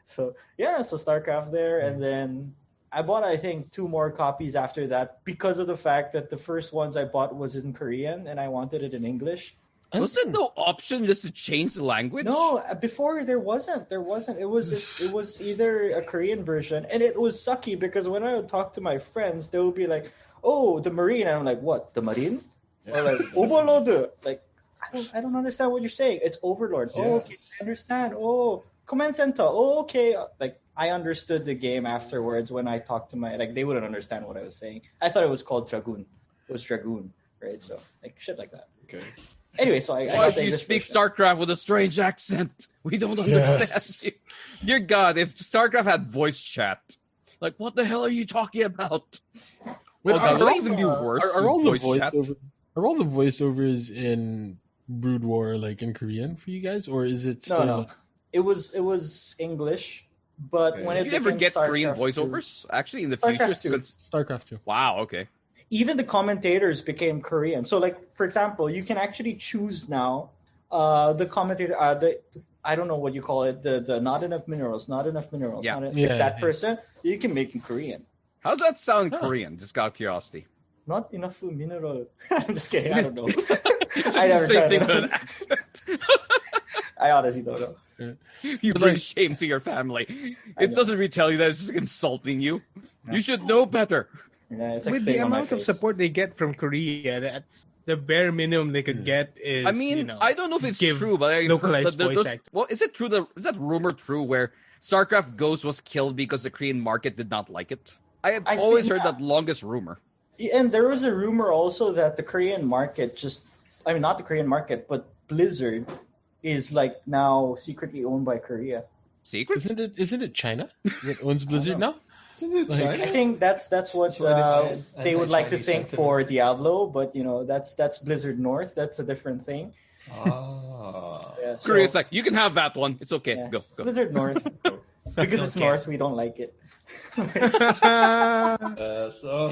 So StarCraft there, and then I bought I think 2 more copies after that because of the fact that the first ones I bought was in Korean and I wanted it in English. Was there no option just to change the language? No, before there wasn't. It was either a Korean version, and it was sucky because when I would talk to my friends, they would be like, "Oh, the Marine," and I'm like, "What? The Marine?" Or like Overlord. Like, I don't understand what you're saying. It's Overlord. Yes. Oh, okay, I understand. Oh, Command Center. Oh, okay. Like I understood the game afterwards when I talked to they wouldn't understand what I was saying. I thought it was called Dragoon. It was Dragoon, right? So shit like that. Okay. Anyway, so I Why got do the you English speak version. StarCraft with a strange accent? We don't understand Yes. you. Dear God, if StarCraft had voice chat, what the hell are you talking about? Wait, Oh, God, would it even be worse Are all with the voice chat? are all the voiceovers in Brood War in Korean for you guys, or is it still? No. It was English, but Okay. when it Did you ever became get StarCraft Korean 2, voiceovers? Actually, in the StarCraft future? 2. Because- StarCraft 2. Wow, okay. even the commentators became Korean. So, for example, you can actually choose now the commentator. I don't know what you call it. The not enough minerals. Yeah. That person you can make in Korean. How's that sound in Korean? Just out of curiosity. Not enough mineral. I'm just kidding. I don't know. It's I never the same tried thing it. with an accent. I honestly don't know. You But, bring like- shame to your family. I It know. doesn't really tell you that it's just insulting you. No. You should know better. Yeah, it's With like the spitting on my amount of face. support they get from Korea, that's the bare minimum they could get is. I mean, I don't know if it's give true, but I localized voice there's- acting. well, is it true? Is that rumor true where StarCraft Ghost was killed because the Korean market did not like it? I have I always think heard that longest rumor. And there was a rumor also that the Korean market not the Korean market, but Blizzard is now secretly owned by Korea. Secret? Isn't it China that owns Blizzard now? Isn't it Like- China? I think that's what So they- they would like to anti-Chinese think sentiment. for Diablo, but that's Blizzard North. That's a different thing. Ah. Yeah, so- Korea's like, you can have that one. It's okay. yeah. Go. Blizzard North because it's Okay. North. We don't like it. So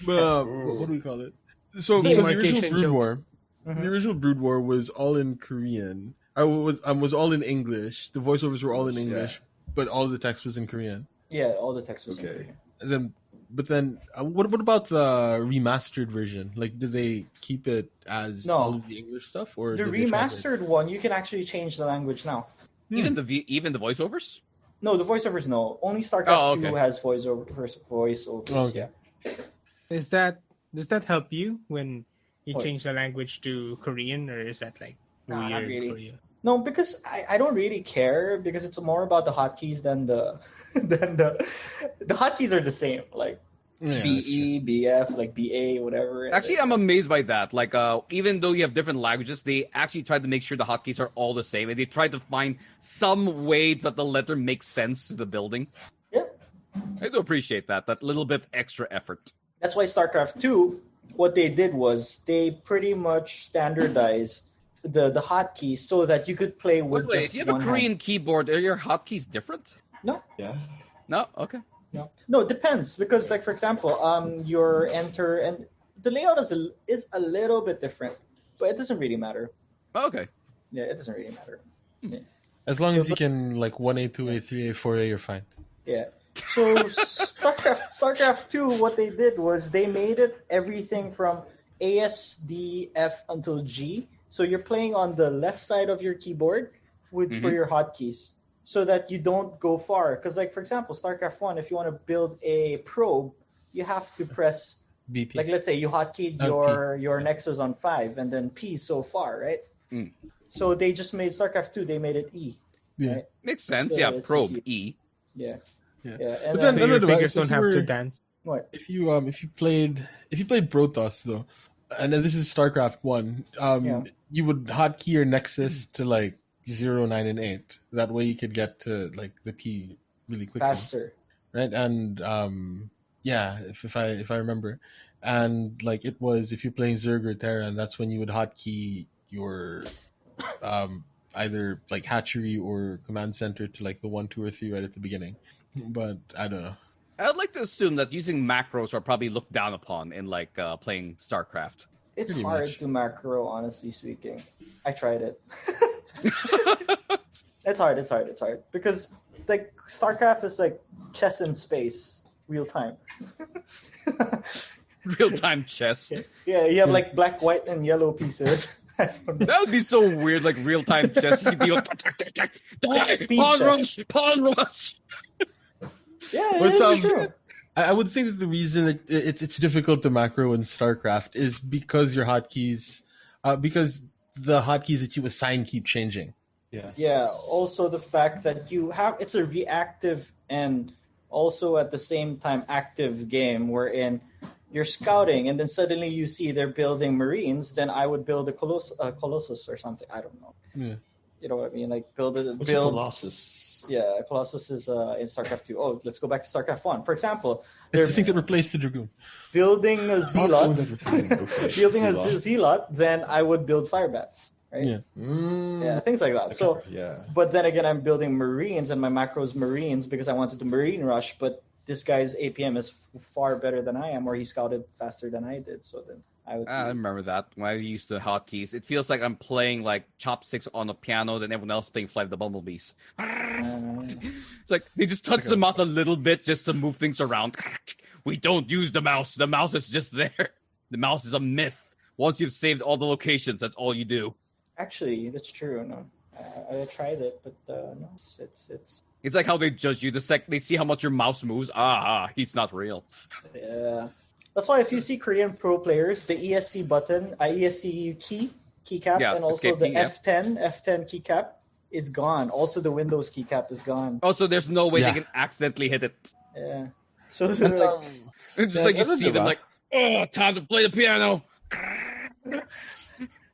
What do we call it? So Hey, the Marcation original Brood jokes. War, The original Brood War was all in Korean. I was all in English. The voiceovers were all in English, but all the text was in Korean. Yeah, all the text was in Korean. And then, what about the remastered version? Like, did they keep it as all of the English stuff, or the remastered one? You can actually change the language now. Even the voiceovers? No, the voiceovers no. Only StarCraft 2 has voiceovers. Okay. Yeah. Does that help you when you change the language to Korean, or is that like weird not really. for you? No, because I don't really care, because it's more about the hotkeys than the the hotkeys are the same, like BE, BF, like BA, whatever. Actually, I'm amazed by that. Like, even though you have different languages, they actually tried to make sure the hotkeys are all the same, and they tried to find some way that the letter makes sense to the building. Yeah, I do appreciate that little bit of extra effort. That's why StarCraft 2, what they did was they pretty much standardized the hotkeys so that you could play with just if you have a Korean keyboard, are your hotkeys different? No. Yeah. No? Okay. No, it depends, because, like, for example, your enter and the layout is a little bit different, but it doesn't really matter. Okay. Yeah, it doesn't really matter. Yeah. As long as you can, like, 1A, 2A, 3A, 4A, you're fine. Yeah. So StarCraft 2, what they did was they made it everything from ASDF until G. So you're playing on the left side of your keyboard for your hotkeys, so that you don't go far. Because, like, for example, StarCraft 1, if you want to build a probe, you have to press BP. Like, let's say you hotkeyed your Nexus on 5, and then P so far, right? Mm. So they just made StarCraft 2, they made it E. Yeah. Right? Makes sense. So probe E. Yeah. Yeah. And but then so your fingers don't have to dance. What? If you played Protoss though, and then this is StarCraft 1, you would hotkey your Nexus to like 0, 9, and 8. That way you could get to like the P really quickly. Faster. Right? And if I remember. And like it was, if you're playing Zerg or Terra, and that's when you would hotkey your either like hatchery or command center to like the 1, 2, or 3 right at the beginning. But I don't know. I'd like to assume that using macros are probably looked down upon in like playing StarCraft. It's Pretty hard much. to macro, honestly speaking. I tried it. It's hard. Because like StarCraft is like chess in space, real time. Real-time chess. Yeah, you have like black, white, and yellow pieces. That would be so weird, like real-time chess. You'd be like, pawn rush. Yeah, But, it's true. I would think that the reason that it's difficult to macro in StarCraft is because your hotkeys, because the hotkeys that you assign keep changing. Yes. Yeah. Also, the fact that it's a reactive and also at the same time active game, wherein you're scouting and then suddenly you see they're building Marines. Then I would build a Colossus or something. I don't know. Yeah. You know what I mean? Like build. What's a Colossus? Yeah, Colossus is in StarCraft 2. Oh, let's go back to StarCraft 1. For example, It's the thing that replaced the Dragoon. building a Zealot. Okay. Building a Zealot, then I would build Firebats. Right? Yeah. Yeah, things like that. So, but then again, I'm building Marines, and my macro is Marines because I wanted to Marine rush. But this guy's APM is far better than I am, or he scouted faster than I did. So then I would. I remember that when I used the hotkeys. It feels like I'm playing like chopsticks on a piano, then everyone else playing Flight of the Bumblebees. It's like they just touch the mouse a little bit just to move things around. We don't use the mouse. The mouse is just there. The mouse is a myth. Once you've saved all the locations, that's all you do. Actually, that's true. No, I tried it, but no, it's. It's like how they judge you. They see how much your mouse moves. He's not real. Yeah, that's why if you see Korean pro players, the ESC button, ESC keycap, and also the F10 keycap is gone. Also, the Windows keycap is gone. Also, there's no way they can accidentally hit it. Yeah, so they're like, it's just like you see them like, time to play the piano.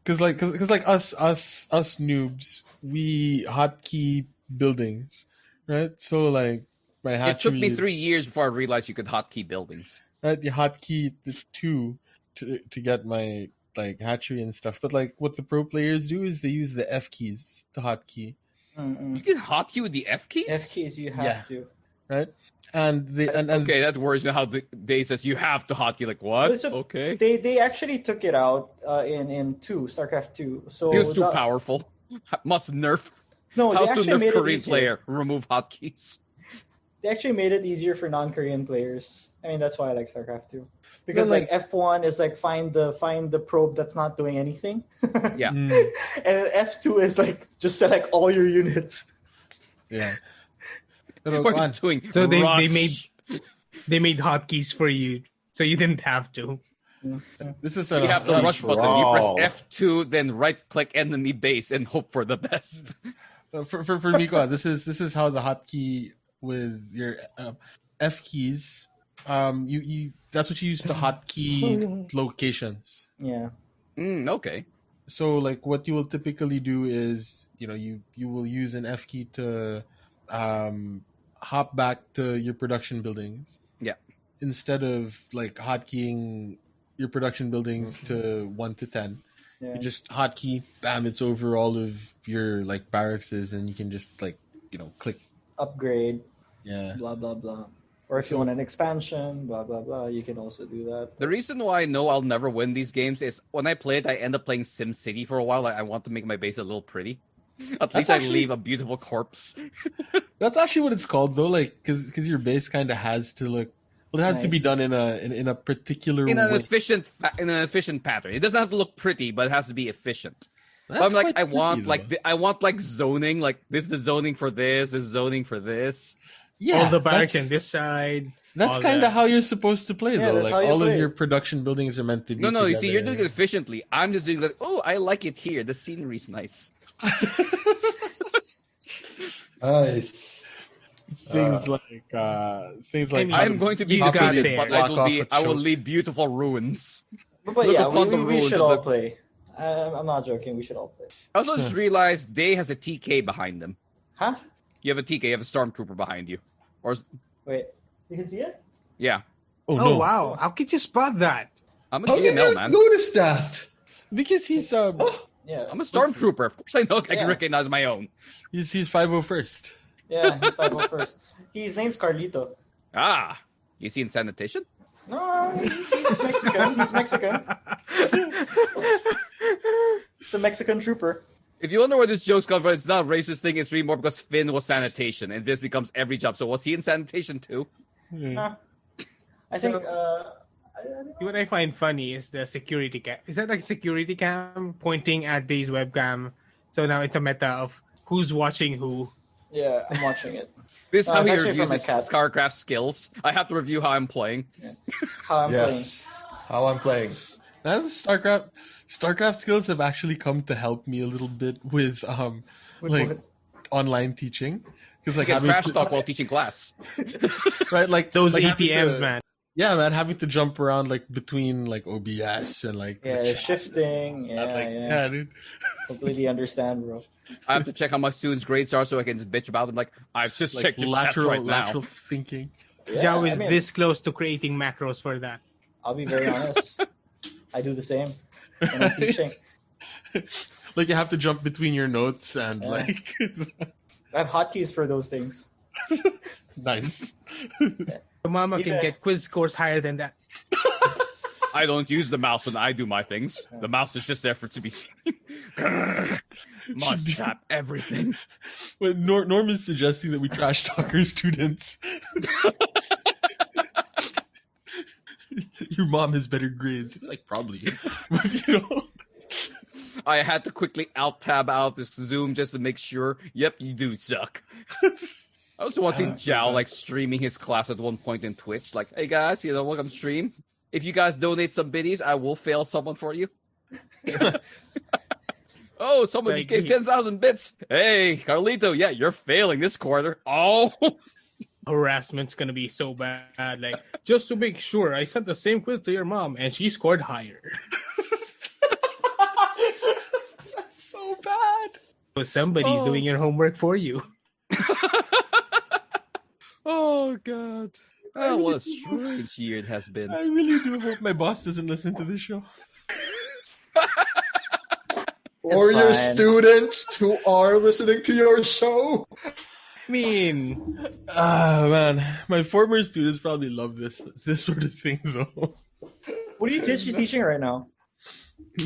Because us noobs, we hotkey buildings, right? So like my hatchery. It took me 3 years before I realized you could hotkey buildings. Right, you hotkey the 2 to get my like hatchery and stuff. But like what the pro players do is they use the F keys to hotkey. You can hotkey with the F keys. F keys, you have to. right? And okay, that worries me. How they says you have to hotkey. Like what? So Okay, They actually took it out in StarCraft 2. So he was too powerful. Must nerf. No, How they to actually nerf made it Korean easier. player? Remove hotkeys. They actually made it easier for non-Korean players. I mean, that's why I like StarCraft 2. Because But, like- F1 is like find the probe that's not doing anything. Yeah. And F2 is like just select all your units. Yeah. Pero, What are you kuan, doing? So they Rush. made hotkeys for you, so you didn't have to. this is You have the That's rush button. You press wrong. F2, then right-click enemy base and hope for the best. for Miko, this is how the hotkey with your F keys. You that's what you use to hotkey locations. Yeah. Okay. So like what you will typically do is you will use an F key to hop back to your production buildings. Yeah. Instead of like hotkeying your production buildings to 1 to 10. Yeah. You just hotkey, bam, it's over all of your like barracks, and you can just like click. Upgrade, Yeah. blah blah blah. Or if you want an expansion, blah blah blah, you can also do that. The reason why I know I'll never win these games is when I play it, I end up playing SimCity for a while. I want to make my base a little pretty. At least I leave a beautiful corpse. That's actually what it's called though, like because your base kind of has to look. Well, it has to be Nice. done in a particular In an way. efficient pattern. It doesn't have to look pretty, but it has to be efficient. That's But I'm like, quite I want tricky, like zoning. Like this is the zoning for this. This is zoning for this. though. Yeah, All the barracks that's- on this side. That's all kind that. of how you're supposed to play, Yeah, though. that's Like how you all of play. your production buildings are meant to be. No, you see, you're doing it together. efficiently. I'm just doing like, oh, I like it here. The scenery's nice. Nice. things like things like. I mean, how I'm to going to be you got defeated, there. but block off a I will choke. leave beautiful ruins. But Look yeah, upon the we ruins should of all the- play. I'm not joking. We should all play. I also just realized Day has a TK behind them. Huh? You have a TK, you have a stormtrooper behind you. Wait, you can see it? Yeah. Oh, Oh no! wow! How could you spot that? I'm a How did GML, you man. notice that? Because he's Yeah. I'm a stormtrooper. Of course I know I Yeah. can recognize my own. he's 501st. Yeah, he's 501st. His name's Carlito. Ah. You see in sanitation? No, he's Mexican. He's Mexican. He's a Mexican trooper. If you wonder where this joke's come from, it's not a racist thing, it's really more because Finn was sanitation, and this becomes every job. So was he in sanitation too? Huh. I think. I don't know. What I find funny is the security cam. Is that like security cam pointing at Day's webcam? So now it's a meta of who's watching who. Yeah, I'm watching it. This is No, how it's he actually reviews from his my cat. StarCraft skills. I have to review how I'm playing. How I'm playing. Yes. How I'm playing. Now, StarCraft skills have actually come to help me a little bit with like what? online teaching, because like You can having crash to, talk while teaching class. right, like Those like having APMs, to- man. Yeah, man, having to jump around like between like OBS and like the Yeah, chat. shifting. Yeah, That's like, yeah. dude. Completely understand, bro. I have to check how my students' grades are so I can just bitch about them. Like, I've just Like checked your stats lateral right thinking. Yeah, Jao is I mean, this close to creating macros for that. I'll be very honest. I do the same when I'm teaching. Like you have to jump between your notes and Yeah. like I have hotkeys for those things. nice. The mama can Yeah. get quiz scores higher than that. now. I don't use the mouse when I do my things. The mouse is just there for to be seen. Must tap everything. But Norm is suggesting that we trash talk our students. Your mom has better grades. Like probably, but you know. I had to quickly alt-tab out this Zoom just to make sure. Yep, you do suck. I also want to see Jao like streaming his class at one point in Twitch. Like, hey guys, welcome to stream. If you guys donate some biddies, I will fail someone for you. Oh, someone just Like gave 10,000 bits. Hey, Carlito, yeah, you're failing this quarter. Oh, Harassment's gonna be so bad. Like, just to make sure, I sent the same quiz to your mom and she scored higher. That's so bad. So somebody's doing your homework for you. oh God. Oh, what a strange year it has been. I really do hope my boss doesn't listen to this show. Or It's your fine. students who are listening to your show. I mean, Man, my former students probably love this sort of thing though. What are you teaching right now?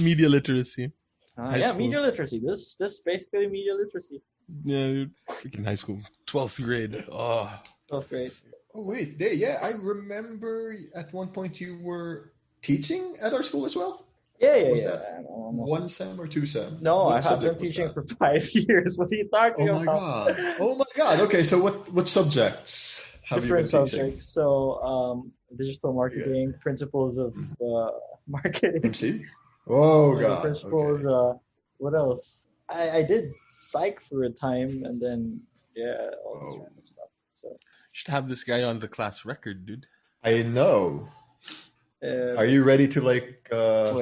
Media literacy. High Yeah, school. media literacy. This basically media literacy. Yeah, dude. Freaking high school. 12th grade. Oh. 12th grade. Oh wait, yeah, I remember at one point you were teaching at our school as well. Yeah. Was Yeah. that one sem or two sem? No, What I have been subject was teaching that? for 5 years. What are you talking Oh my about? god! Oh my god! Okay, so what subjects have you been Different teaching? subjects. So, digital marketing, principles of marketing. MC? Oh god! Principles. Okay. What else? I did psych for a time, and then all this random stuff. So You should have this guy on the class record, dude. I know. uh, Are you ready to like a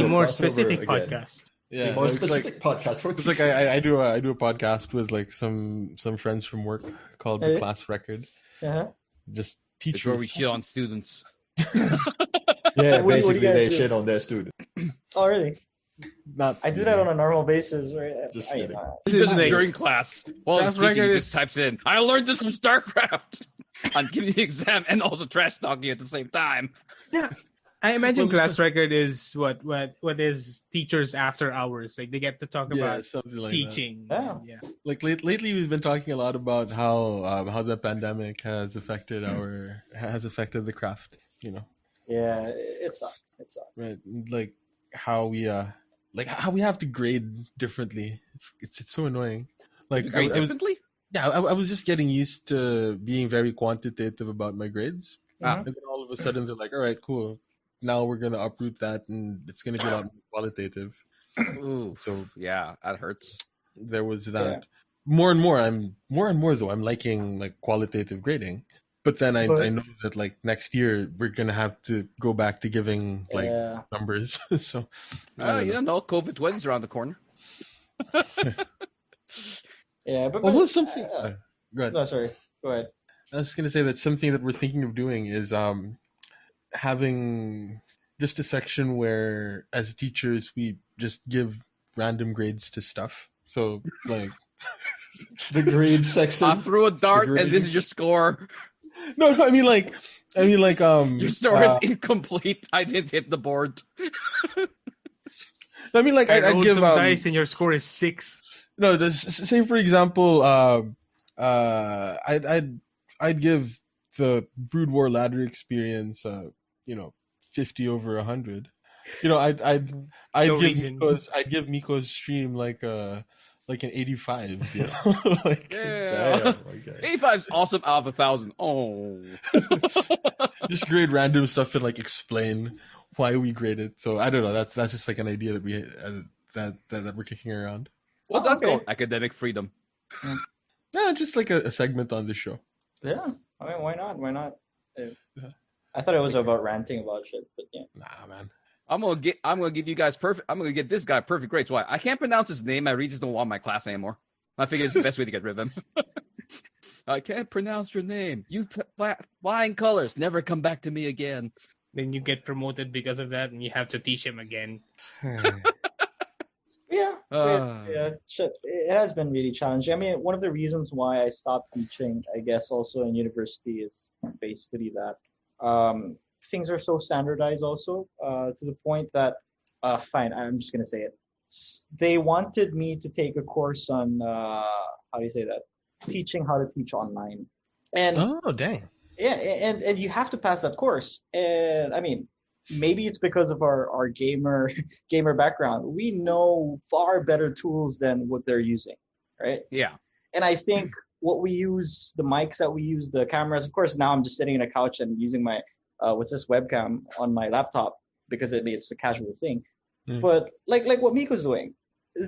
more cross over specific again? podcast. Yeah, A more it's like, specific podcast for it's like I do a podcast with like some friends from work called the Hey. class record. uh-huh. Just It's where teachers. we shit on students. Yeah, What do you basically guys they do? shit on their students. Oh, really? Not. I do that on a normal basis, right? Just I, kidding. Just like- during class. While Class he's teaching, he record just is- types in, I learned this from StarCraft. I'm giving the exam and also trash talking you at the same time. Yeah. I imagine Well, class record is what is teachers after hours. Like they get to talk Yeah, about something like teaching. Yeah. Yeah. that. Like lately, we've been talking a lot about how the pandemic has affected the craft. You know, Yeah, it sucks. It sucks. right? Like how we have to grade differently. It's so annoying. Like Grade I was differently? I was just getting used to being very quantitative about my grades. Mhm. And then all of a sudden they're like, all right, cool. Now we're going to uproot that and it's going to be a lot more qualitative. Ooh, So- yeah, that hurts. There was that. More and more though, I'm liking like qualitative grading. But then I know that like next year we're going to have to go back to giving like Yeah. numbers. So I don't You know. don't know, COVID 20 is around the corner. Yeah, but Although something go ahead. no, sorry. Go ahead. I was gonna say that something that we're thinking of doing is having just a section where, as teachers, we just give random grades to stuff. So, like, The grade section. I threw a dart Agreed. and this is your score. no, I mean like, Your score is incomplete. I didn't hit the board. I mean like, I I'd rolled give some dice and your score is 6. no. Say for example, I'd give the Brood War ladder experience, 50 over 100. I'd No give reason. I'd give Miko's stream like an 85. You know, like Yeah. Damn, okay. 85 is awesome out of 1,000. Oh. just grade random stuff and like explain why we grade it. So I don't know. That's just like an idea that we that we're kicking around. What's Oh, that okay. called? Academic freedom. Yeah, just like a segment on the show. Yeah. I mean, why not? Why not? I thought it was about ranting about shit, but yeah. Nah, man. I'm gonna give you guys I'm gonna get this guy perfect grades. Why? I can't pronounce his name. I really just don't want my class anymore. I figure it's the best way to get rid of him. I can't pronounce your name. You flying colors. Never come back to me again. Then you get promoted because of that and you have to teach him again. Yeah, Ah. shit. It has been really challenging. I mean, one of the reasons why I stopped teaching, I guess, also in university is basically that things are so standardized also to the point that, fine, I'm just going to say it. They wanted me to take a course on, how do you say that? Teaching how to teach online. And Oh, dang. yeah, and you have to pass that course. And I mean, maybe it's because of our gamer background. We know far better tools than what they're using, right? Yeah. And I think what we use, the mics that we use, the cameras. Of course, now I'm just sitting in a couch and using my webcam on my laptop because it's a casual thing. Mm. But like what Miko's doing,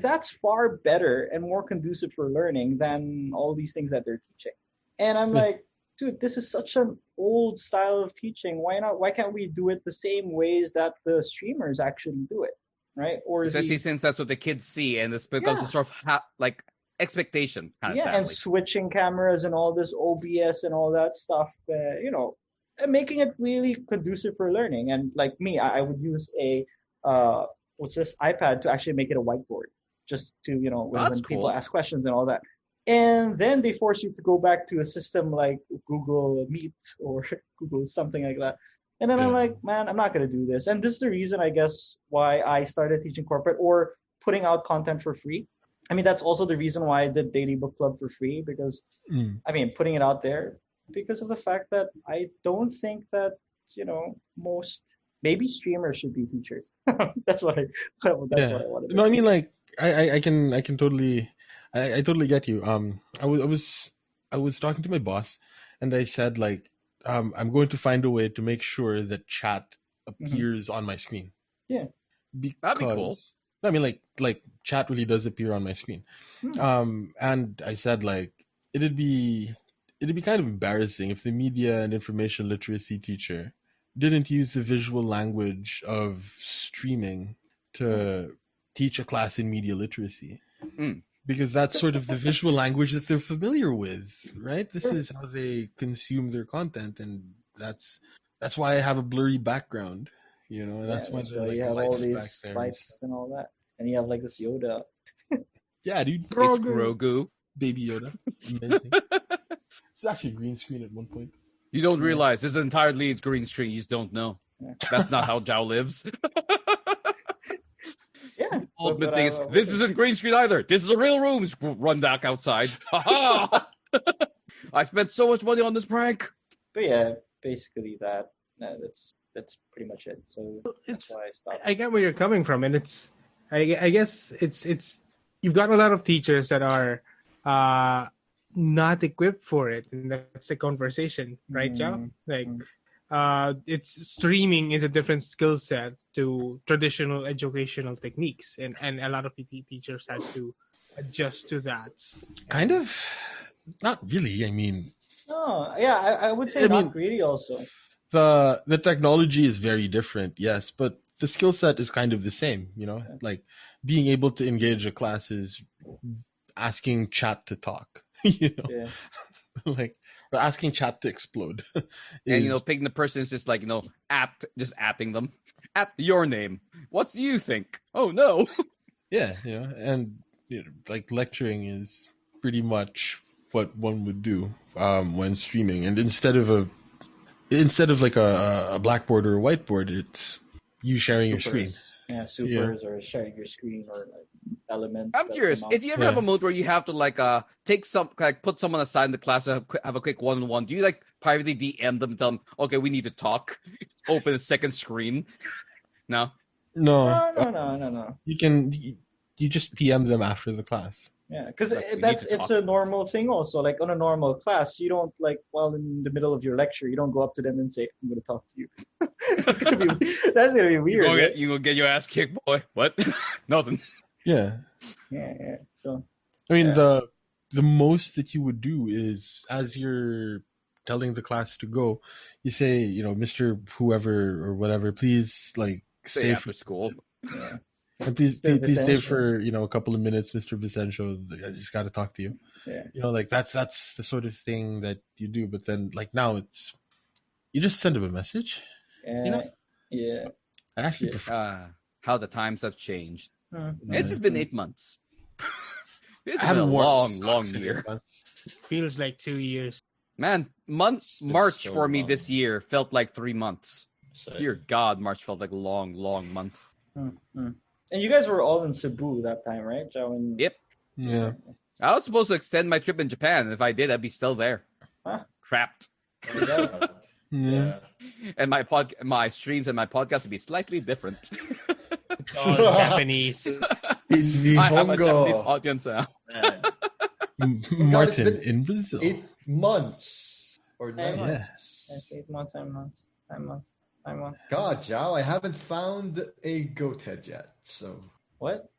that's far better and more conducive for learning than all these things that they're teaching. And I'm Yeah. like, dude, this is such an old style of teaching. Why not? Why can't we do it the same ways that the streamers actually do it, right? Or Especially since that's what the kids see, and this becomes Yeah. a sort of expectation, kind of yeah, and sadly. switching cameras and all this OBS and all that stuff, and making it really conducive for learning. And like me, I would use a iPad to actually make it a whiteboard, just to when That's people cool. ask questions and all that. And then they force you to go back to a system like Google Meet or Google something like that. And then I'm like, man, I'm not going to do this. And this is the reason, I guess, why I started teaching corporate or putting out content for free. I mean, that's also the reason why I did Daily Book Club for free because, I mean, putting it out there because of the fact that I don't think that, most, maybe streamers should be teachers. That's what I want to do. No, I mean, like, I can totally, I totally get you. I was talking to my boss and I said, like, I'm going to find a way to make sure that chat appears on my screen. Yeah. Because, that'd be cool. I mean, like chat really does appear on my screen. And I said, like, it'd be kind of embarrassing if the media and information literacy teacher didn't use the visual language of streaming to teach a class in media literacy. Because that's sort of the visual language that they're familiar with, right? This is how they consume their content, and that's why I have a blurry background, that's why they're, like, you have all lights these back there lights and all that, and you have like this Yoda. Yeah, dude, It's Grogu. Baby Yoda, amazing. It's actually a green screen at one point. You don't realize this entirely is green screen. You just don't know. Yeah. That's not how Joao lives. Yeah. Ultimate thing is, this isn't green screen either. This is a real room. Just run back outside. Ha I spent so much money on this prank. But yeah, basically that. No, that's pretty much it. So that's why I stopped. I get where you're coming from, and I guess it's you've got a lot of teachers that are not equipped for it, and that's the conversation, right, Joe? Like, it's streaming is a different skill set to traditional educational techniques, and a lot of teachers had to adjust to that. Kind of, not really. I mean, no, yeah, I would say not really. Also, the technology is very different, yes, but the skill set is kind of the same. Like being able to engage a class is asking chat to talk. Like, or asking chat to explode. And picking the person is just like atting them at your name. What do you think? Oh no. Yeah, and like lecturing is pretty much what one would do when streaming, and instead of like a blackboard or a whiteboard, it's you sharing your screen. Yeah, supers or sharing your screen or like elements. I'm curious if you ever have a mode where you have to put someone aside in the class to have a quick one-on-one. Do you like privately DM them, tell them, okay, we need to talk, open a second screen? No. You just PM them after the class. Yeah, because it's a normal thing also. Like on a normal class, you don't while in the middle of your lecture, you don't go up to them and say, "I'm going to talk to you." That's gonna be weird. You gonna get your ass kicked, boy? What? Nothing. Yeah. Yeah. So, I mean, the most that you would do is, as you're telling the class to go, you say, Mr. Whoever or whatever, please stay after school. Yeah. And please stay for a couple of minutes, Mr. Vicencio. I just got to talk to you. Yeah. That's the sort of thing that you do. But then now it's you just send him a message. Yeah. So I actually prefer how the times have changed. Mm-hmm. It's just been 8 months. It's been a long year. Feels like 2 years. Man, March so for me this year felt like 3 months. Dear God, March felt like a long month. Mm-hmm. And you guys were all in Cebu that time, right, Joe? Yep. Yeah. I was supposed to extend my trip in Japan, and if I did, I'd be still there. Huh? Trapped. Yeah. And my streams and my podcast would be slightly different. It's all Japanese. I have a Japanese audience now. Martin, in Brazil. 8 months or 9 months. Yes, 8 months, 9 months, 9 months. God, Joao, I haven't found a goat head yet. So what?